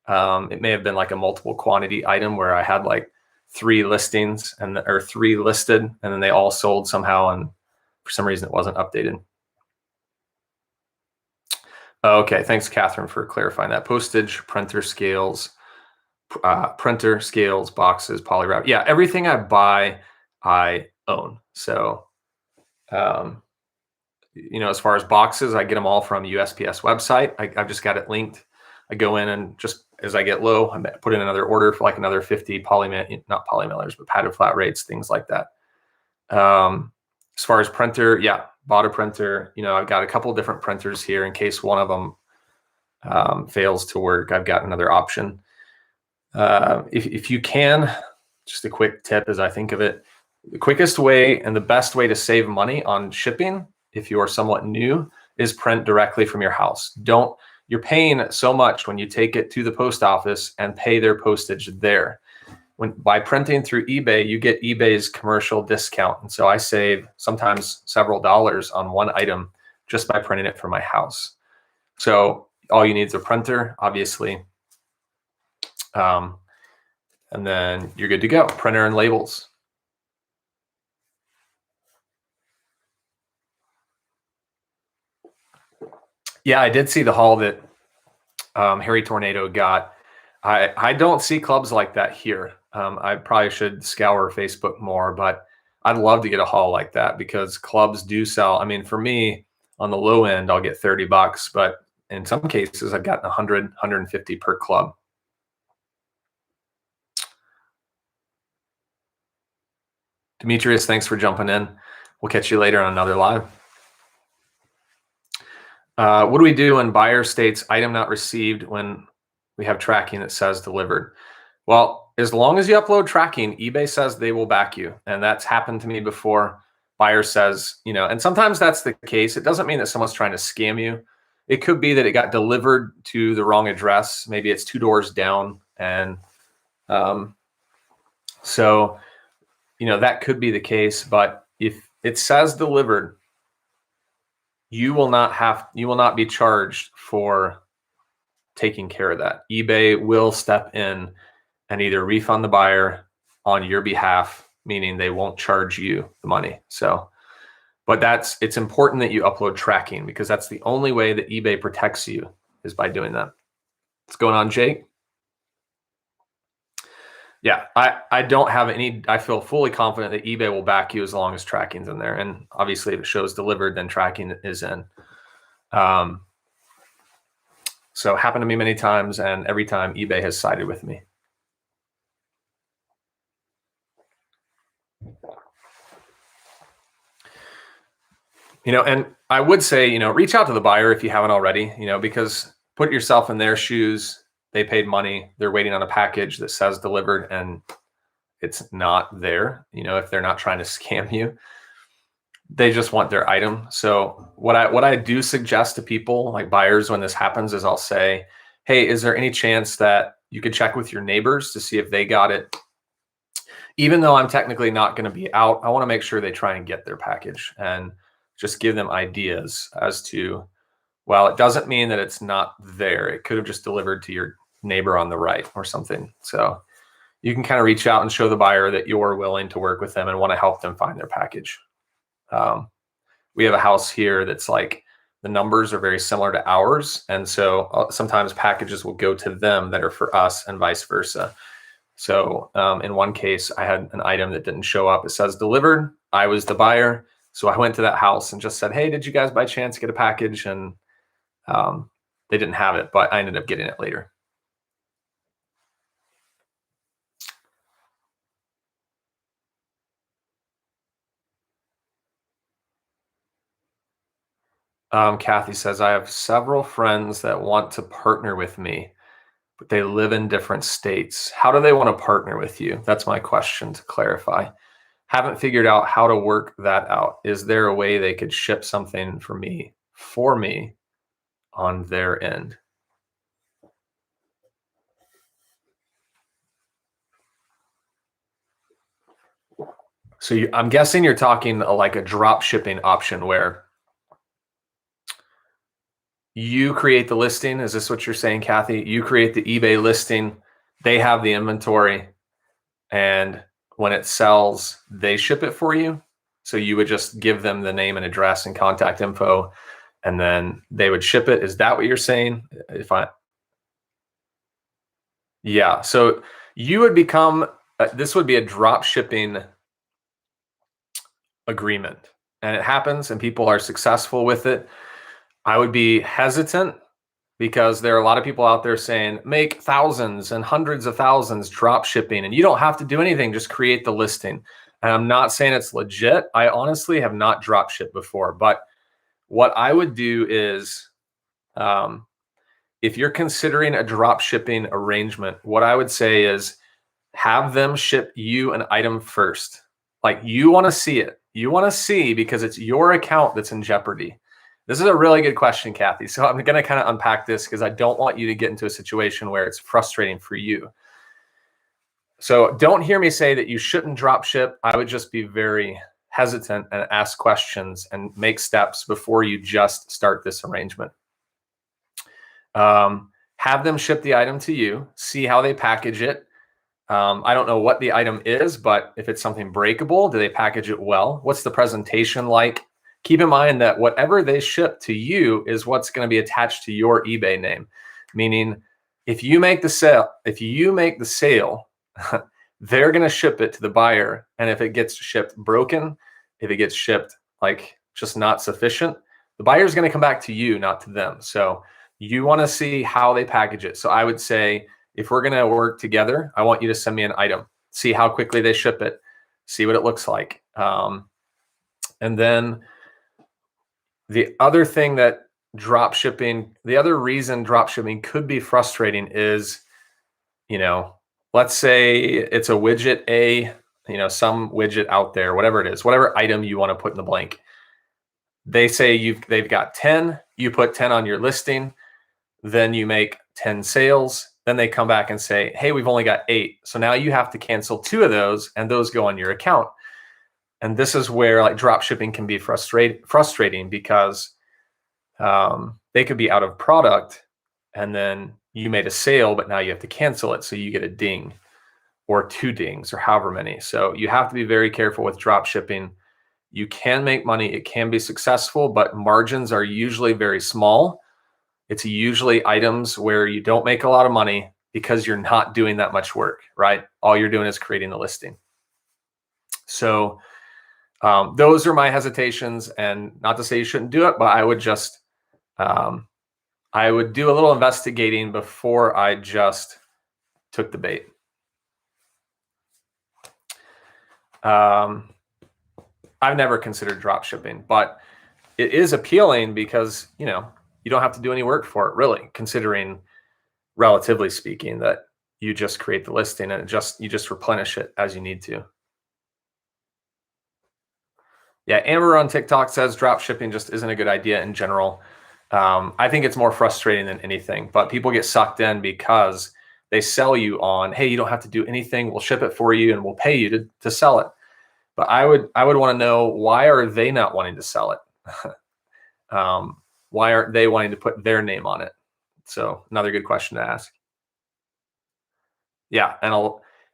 It may have been like a multiple quantity item where I had like 3 listings or 3 listed, and then they all sold somehow, and for some reason it wasn't updated. Okay, thanks, Catherine, for clarifying that. Postage, printer scales, boxes, polywrap. Yeah, everything I buy, I own. So, as far as boxes, I get them all from USPS website. I've just got it linked. I go in and just as I get low, I put in another order for like another 50 not polymailers, but padded flat rates, things like that. As far as printer, yeah, bought a printer. I've got a couple of different printers here in case one of them fails to work. I've got another option. If you can, just a quick tip as I think of it, the quickest way and the best way to save money on shipping, if you are somewhat new, is print directly from your house. You're paying so much when you take it to the post office and pay their postage there. By printing through eBay, you get eBay's commercial discount. And so I save sometimes several dollars on one item just by printing it from my house. So all you need is a printer, obviously. And then you're good to go. Printer and labels. Yeah, I did see the haul that Harry Tornado got. I don't see clubs like that here. I probably should scour Facebook more, but I'd love to get a haul like that because clubs do sell. I mean, for me, on the low end, I'll get $30, but in some cases, I've gotten 100, 150 per club. Demetrius, thanks for jumping in. We'll catch you later on another live. What do we do when buyer states item not received when we have tracking that says delivered? Well, as long as you upload tracking, eBay says they will back you. And that's happened to me before. Buyer says, and sometimes that's the case. It doesn't mean that someone's trying to scam you. It could be that it got delivered to the wrong address. Maybe it's 2 doors down and So, that could be the case, but if it says delivered, you will not be charged for taking care of that. eBay will step in and either refund the buyer on your behalf, meaning they won't charge you the money. So, but it's important that you upload tracking, because that's the only way that eBay protects you, is by doing that. What's going on, Jake? Yeah, I don't have I feel fully confident that eBay will back you as long as tracking's in there. And obviously if it shows delivered, then tracking is in. So happened to me many times, and every time eBay has sided with me. And I would say, reach out to the buyer if you haven't already, because put yourself in their shoes. They paid money. They're waiting on a package that says delivered and it's not there. If they're not trying to scam you, they just want their item. So what I do suggest to people, like buyers, when this happens, is I'll say, hey, is there any chance that you could check with your neighbors to see if they got it? Even though I'm technically not going to be out, I want to make sure they try and get their package, and just give them ideas as to, well, it doesn't mean that it's not there. It could have just delivered to your neighbor on the right or something. So you can kind of reach out and show the buyer that you're willing to work with them and want to help them find their package. We have a house here that's like, the numbers are very similar to ours. And so sometimes packages will go to them that are for us and vice versa. So in one case, I had an item that didn't show up. It says delivered. I was the buyer. So I went to that house and just said, hey, did you guys by chance get a package? And they didn't have it, but I ended up getting it later. Kathy says, I have several friends that want to partner with me, but they live in different states. How do they want to partner with you? That's my question, to clarify. Haven't figured out how to work that out. Is there a way they could ship something for me on their end? So I'm guessing you're talking like a drop shipping option where you create the listing. Is this what you're saying, Kathy? You create the eBay listing. They have the inventory, and when it sells, they ship it for you. So you would just give them the name and address and contact info, and then they would ship it. Is that what you're saying? Yeah. So you would become, this would be a drop shipping agreement, and it happens and people are successful with it. I would be hesitant, because there are a lot of people out there saying make thousands and hundreds of thousands drop shipping, and you don't have to do anything, just create the listing. And I'm not saying it's legit. I honestly have not drop shipped before, but what I would do is, if you're considering a drop shipping arrangement, what I would say is have them ship you an item first. Like, you want to see it. You want to see, because it's your account that's in jeopardy. This is a really good question, Kathy. So I'm going to kind of unpack this, because I don't want you to get into a situation where it's frustrating for you. So don't hear me say that you shouldn't drop ship. I would just be very hesitant and ask questions and make steps before you just start this arrangement. Have them ship the item to you, see how they package it. I don't know what the item is, but if it's something breakable, do they package it well? What's the presentation like? Keep in mind that whatever they ship to you is what's going to be attached to your eBay name. Meaning, if you make the sale, they're going to ship it to the buyer. And if it gets shipped broken, if it gets shipped like just not sufficient, the buyer's going to come back to you, not to them. So you want to see how they package it. So I would say, if we're going to work together, I want you to send me an item, see how quickly they ship it, see what it looks like. And then the other thing that the other reason drop shipping could be frustrating is, let's say it's a widget A, some widget out there, whatever it is, whatever item you want to put in the blank. They say they've got 10, you put 10 on your listing, then you make 10 sales, then they come back and say, hey, we've only got 8. So now you have to cancel 2 of those, and those go on your account. And this is where like drop shipping can be frustrating because they could be out of product, and then you made a sale, but now you have to cancel it. So you get a ding or 2 dings or however many. So you have to be very careful with drop shipping. You can make money. It can be successful, but margins are usually very small. It's usually items where you don't make a lot of money because you're not doing that much work, right? All you're doing is creating the listing. So those are my hesitations, and not to say you shouldn't do it, but I would just, I would do a little investigating before I just took the bait. I've never considered drop shipping, but it is appealing because, you know, you don't have to do any work for it, really, considering, relatively speaking, that you just create the listing and you just replenish it as you need to. Yeah, Amber on TikTok says drop shipping just isn't a good idea in general. I think it's more frustrating than anything, but people get sucked in because they sell you on, hey, you don't have to do anything. We'll ship it for you and we'll pay you to sell it. But I would want to know, why are they not wanting to sell it? Why aren't they wanting to put their name on it? So another good question to ask. Yeah,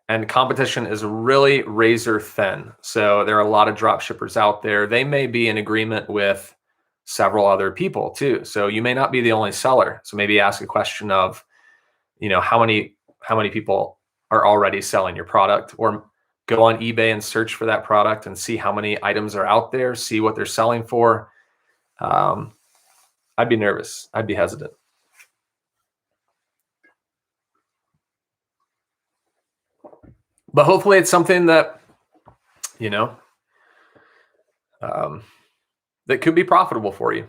and competition is really razor thin. So there are a lot of drop shippers out there. They may be in agreement with several other people too. So you may not be the only seller. So maybe ask a question of, you know, how many people are already selling your product, or go on eBay and search for that product and see how many items are out there, see what they're selling for. I'd be nervous. I'd be hesitant. But hopefully it's something that, you know, that could be profitable for you.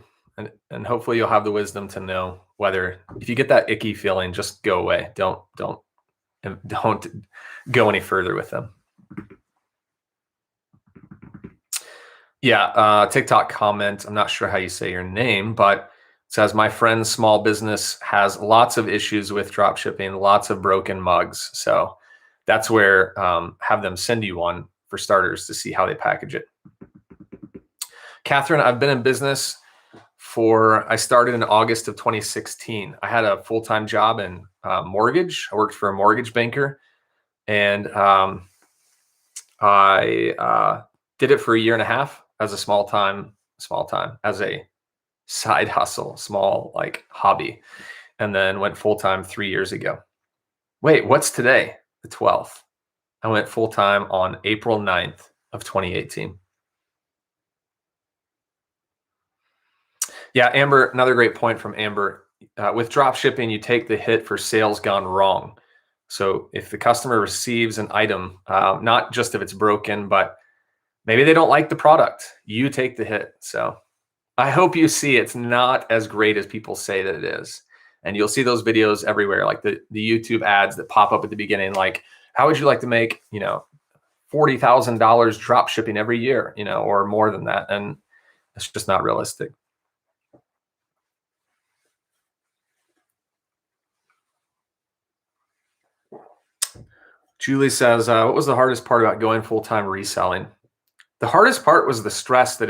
And hopefully you'll have the wisdom to know whether, if you get that icky feeling, just go away. Don't go any further with them. Yeah, TikTok comment, I'm not sure how you say your name, but it says, my friend's small business has lots of issues with drop shipping, lots of broken mugs. So that's where, have them send you one for starters to see how they package it. Catherine, I've been in business I started in August of 2016. I had a full-time job in mortgage. I worked for a mortgage banker, and I did it for 1.5 years as a small time, as a side hustle, small like hobby, and then went full-time 3 years ago. Wait, what's today? The 12th. I went full-time on April 9th of 2018. Yeah, Amber, another great point from Amber. With drop shipping, you take the hit for sales gone wrong. So if the customer receives an item, not just if it's broken, but maybe they don't like the product, you take the hit. So I hope you see it's not as great as people say that it is. And you'll see those videos everywhere, like the YouTube ads that pop up at the beginning, like, how would you like to make, you know, $40,000 drop shipping every year, you know, or more than that? And it's just not realistic. Julie says, what was the hardest part about going full-time reselling? The hardest part was the stress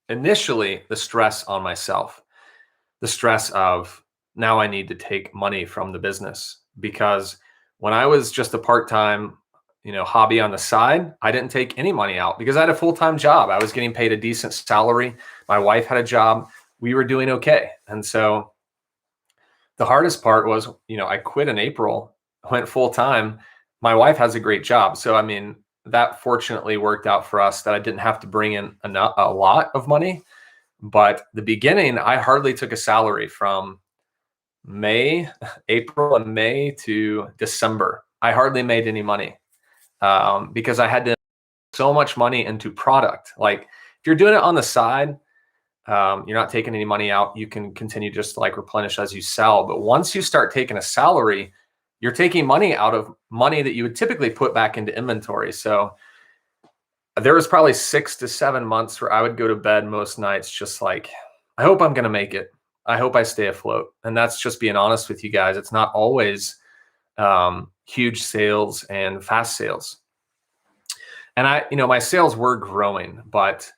initially the stress on myself, the stress of, now I need to take money from the business, because when I was just a part-time, you know, hobby on the side, I didn't take any money out because I had a full-time job. I was getting paid a decent salary. My wife had a job. We were doing okay. And so the hardest part was, you know, I quit in April, went full-time. My wife has a great job. So, I mean, that fortunately worked out for us that I didn't have to bring in a lot of money. But the beginning, I hardly took a salary from April and May to December. I hardly made any money because I had to put so much money into product. Like, if you're doing it on the side, you're not taking any money out, you can continue just to like replenish as you sell. But once you start taking a salary, you're taking money out of money that you would typically put back into inventory. So there was probably 6 to 7 months where I would go to bed most nights just like, I hope I'm going to make it. I hope I stay afloat. And that's just being honest with you guys. It's not always huge sales and fast sales. And my sales were growing, but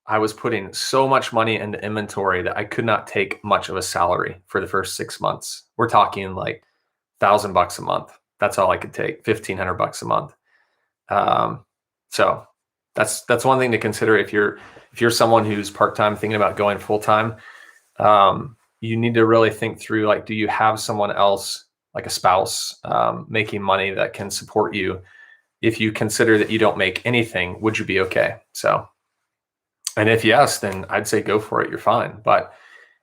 I was putting so much money into inventory that I could not take much of a salary for the first 6 months. We're talking like $1,000 a month. That's all I could take, $1,500 a month. So that's one thing to consider if you're someone who's part-time thinking about going full-time. You need to really think through, like, do you have someone else, like a spouse, making money that can support you? If you consider that you don't make anything, would you be okay? So, and if yes, then I'd say go for it. You're fine. But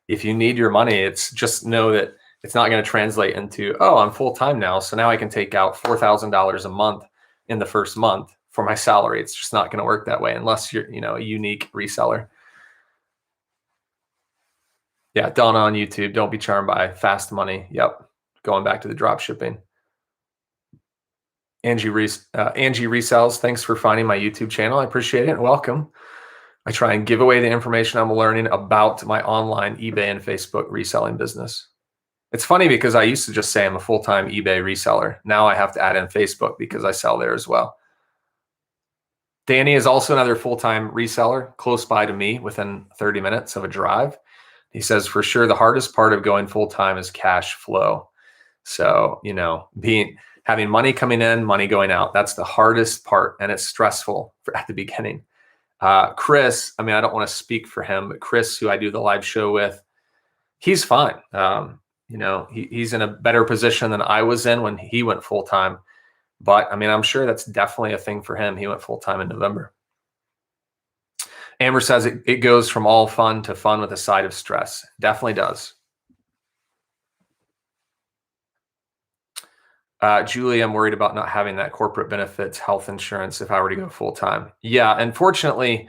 if you need your money, it's just know that it's not going to translate into, oh, I'm full-time now, so now I can take out $4,000 a month in the first month for my salary. It's just not going to work that way unless you're, a unique reseller. Yeah, Donna on YouTube, don't be charmed by fast money. Yep, going back to the drop shipping. Angie Resells, thanks for finding my YouTube channel. I appreciate it. Welcome. I try and give away the information I'm learning about my online eBay and Facebook reselling business. It's funny because I used to just say I'm a full-time eBay reseller. Now I have to add in Facebook because I sell there as well. Danny is also another full-time reseller close by to me within 30 minutes of a drive. He says, for sure, the hardest part of going full-time is cash flow. So, having money coming in, money going out, that's the hardest part. And it's stressful at the beginning. Chris, I don't want to speak for him, but Chris, who I do the live show with, he's fine. He's in a better position than I was in when he went full-time. But I'm sure that's definitely a thing for him. He went full-time in November. Amber says it goes from all fun to fun with a side of stress. Definitely does. Julie, I'm worried about not having that corporate benefits health insurance if I were to go full-time. Yeah, unfortunately,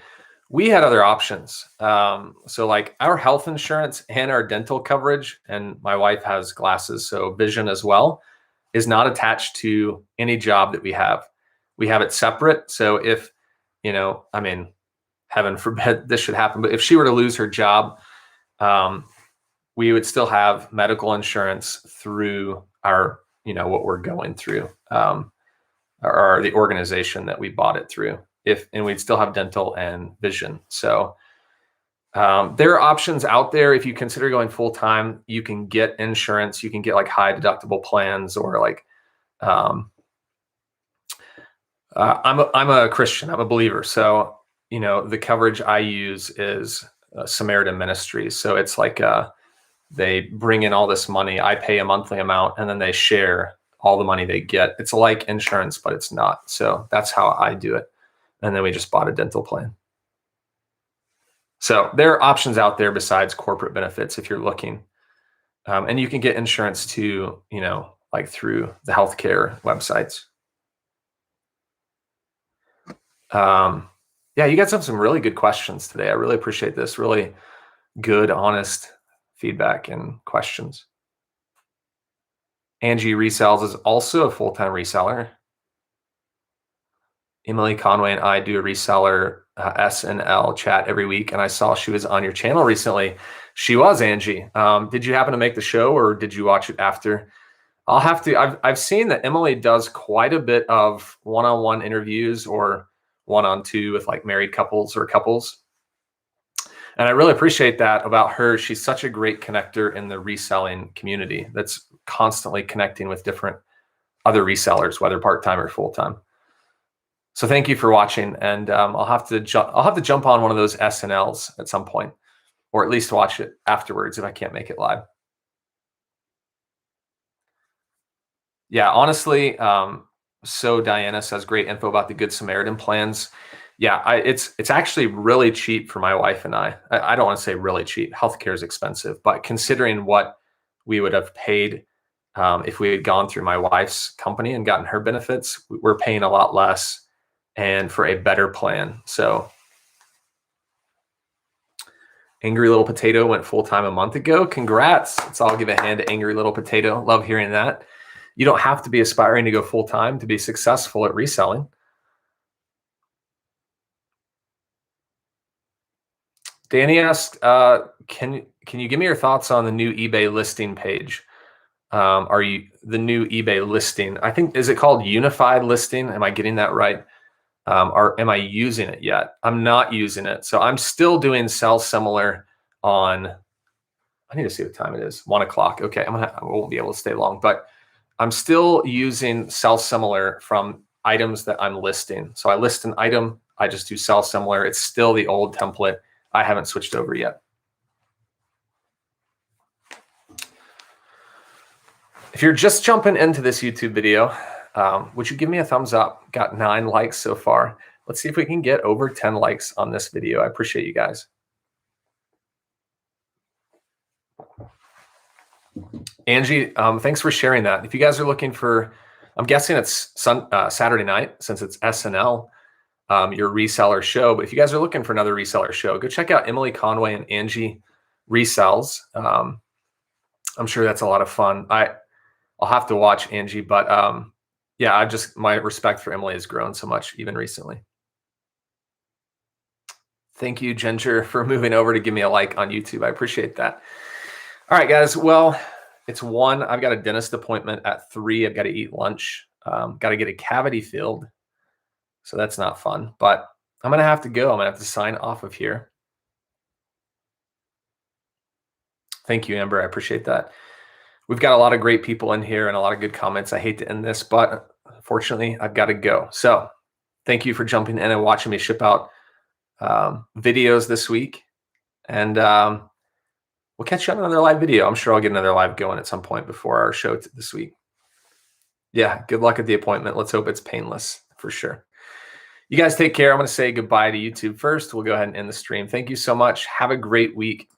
we had other options. So like our health insurance and our dental coverage, and my wife has glasses, so vision as well, is not attached to any job that we have. We have it separate. So if, heaven forbid this should happen, but if she were to lose her job, we would still have medical insurance through our, what we're going through, or the organization that we bought it through. And we'd still have dental and vision. So there are options out there. If you consider going full-time, you can get insurance. You can get like high deductible plans, or like, I'm a Christian, I'm a believer. So, the coverage I use is Samaritan Ministries. So it's like, they bring in all this money. I pay a monthly amount and then they share all the money they get. It's like insurance, but it's not. So that's how I do it. And then we just bought a dental plan. So there are options out there besides corporate benefits if you're looking. And you can get insurance too, like through the healthcare websites. Yeah, you got some really good questions today. I really appreciate this. Really good, honest feedback and questions. Angie Resells is also a full-time reseller. Emily Conway and I do a reseller SNL chat every week, and I saw she was on your channel recently. She was, Angie. Did you happen to make the show, or did you watch it after? I've seen that Emily does quite a bit of one-on-one interviews or one-on-two with like married couples or couples. And I really appreciate that about her. She's such a great connector in the reselling community that's constantly connecting with different other resellers, whether part-time or full-time. So thank you for watching, and I'll have to jump on one of those SNLs at some point, or at least watch it afterwards if I can't make it live. Yeah, honestly, so Diana says great info about the Good Samaritan plans. Yeah, it's actually really cheap for my wife and I. I don't want to say really cheap. Healthcare is expensive, but considering what we would have paid if we had gone through my wife's company and gotten her benefits, we're paying a lot less and for a better plan. So Angry Little Potato went full-time a month ago. Congrats. Let's all give a hand to Angry Little Potato. Love hearing that. You don't have to be aspiring to go full-time to be successful at reselling. Danny asked, can you give me your thoughts on the new eBay listing page? are you the new eBay listing? I think, is it called unified listing? Am I getting that right? Or am I using it yet? I'm not using it. So I'm still doing sell similar on, I need to see what time it is. 1 o'clock. Okay, I won't be able to stay long, but I'm still using sell similar from items that I'm listing. So I list an item, I just do sell similar. It's still the old template. I haven't switched over yet. If you're just jumping into this YouTube video, would you give me a thumbs up? Got 9 likes so far. Let's see if we can get over 10 likes on this video. I appreciate you guys. Angie, thanks for sharing that. If you guys are looking for, I'm guessing it's Saturday night since it's SNL, your reseller show. But if you guys are looking for another reseller show, go check out Emily Conway and Angie Resells. I'm sure that's a lot of fun. I'll have to watch Angie, but yeah, my respect for Emily has grown so much even recently. Thank you, Ginger, for moving over to give me a like on YouTube. I appreciate that. All right, guys. Well, it's 1. I've got a dentist appointment at 3. I've got to eat lunch. Got to get a cavity filled. So that's not fun, but I'm going to have to go. I'm going to have to sign off of here. Thank you, Amber. I appreciate that. We've got a lot of great people in here and a lot of good comments. I hate to end this, but unfortunately, I've got to go. So thank you for jumping in and watching me ship out videos this week. And we'll catch you on another live video. I'm sure I'll get another live going at some point before our show this week. Yeah, good luck at the appointment. Let's hope it's painless for sure. You guys take care. I'm going to say goodbye to YouTube first. We'll go ahead and end the stream. Thank you so much. Have a great week.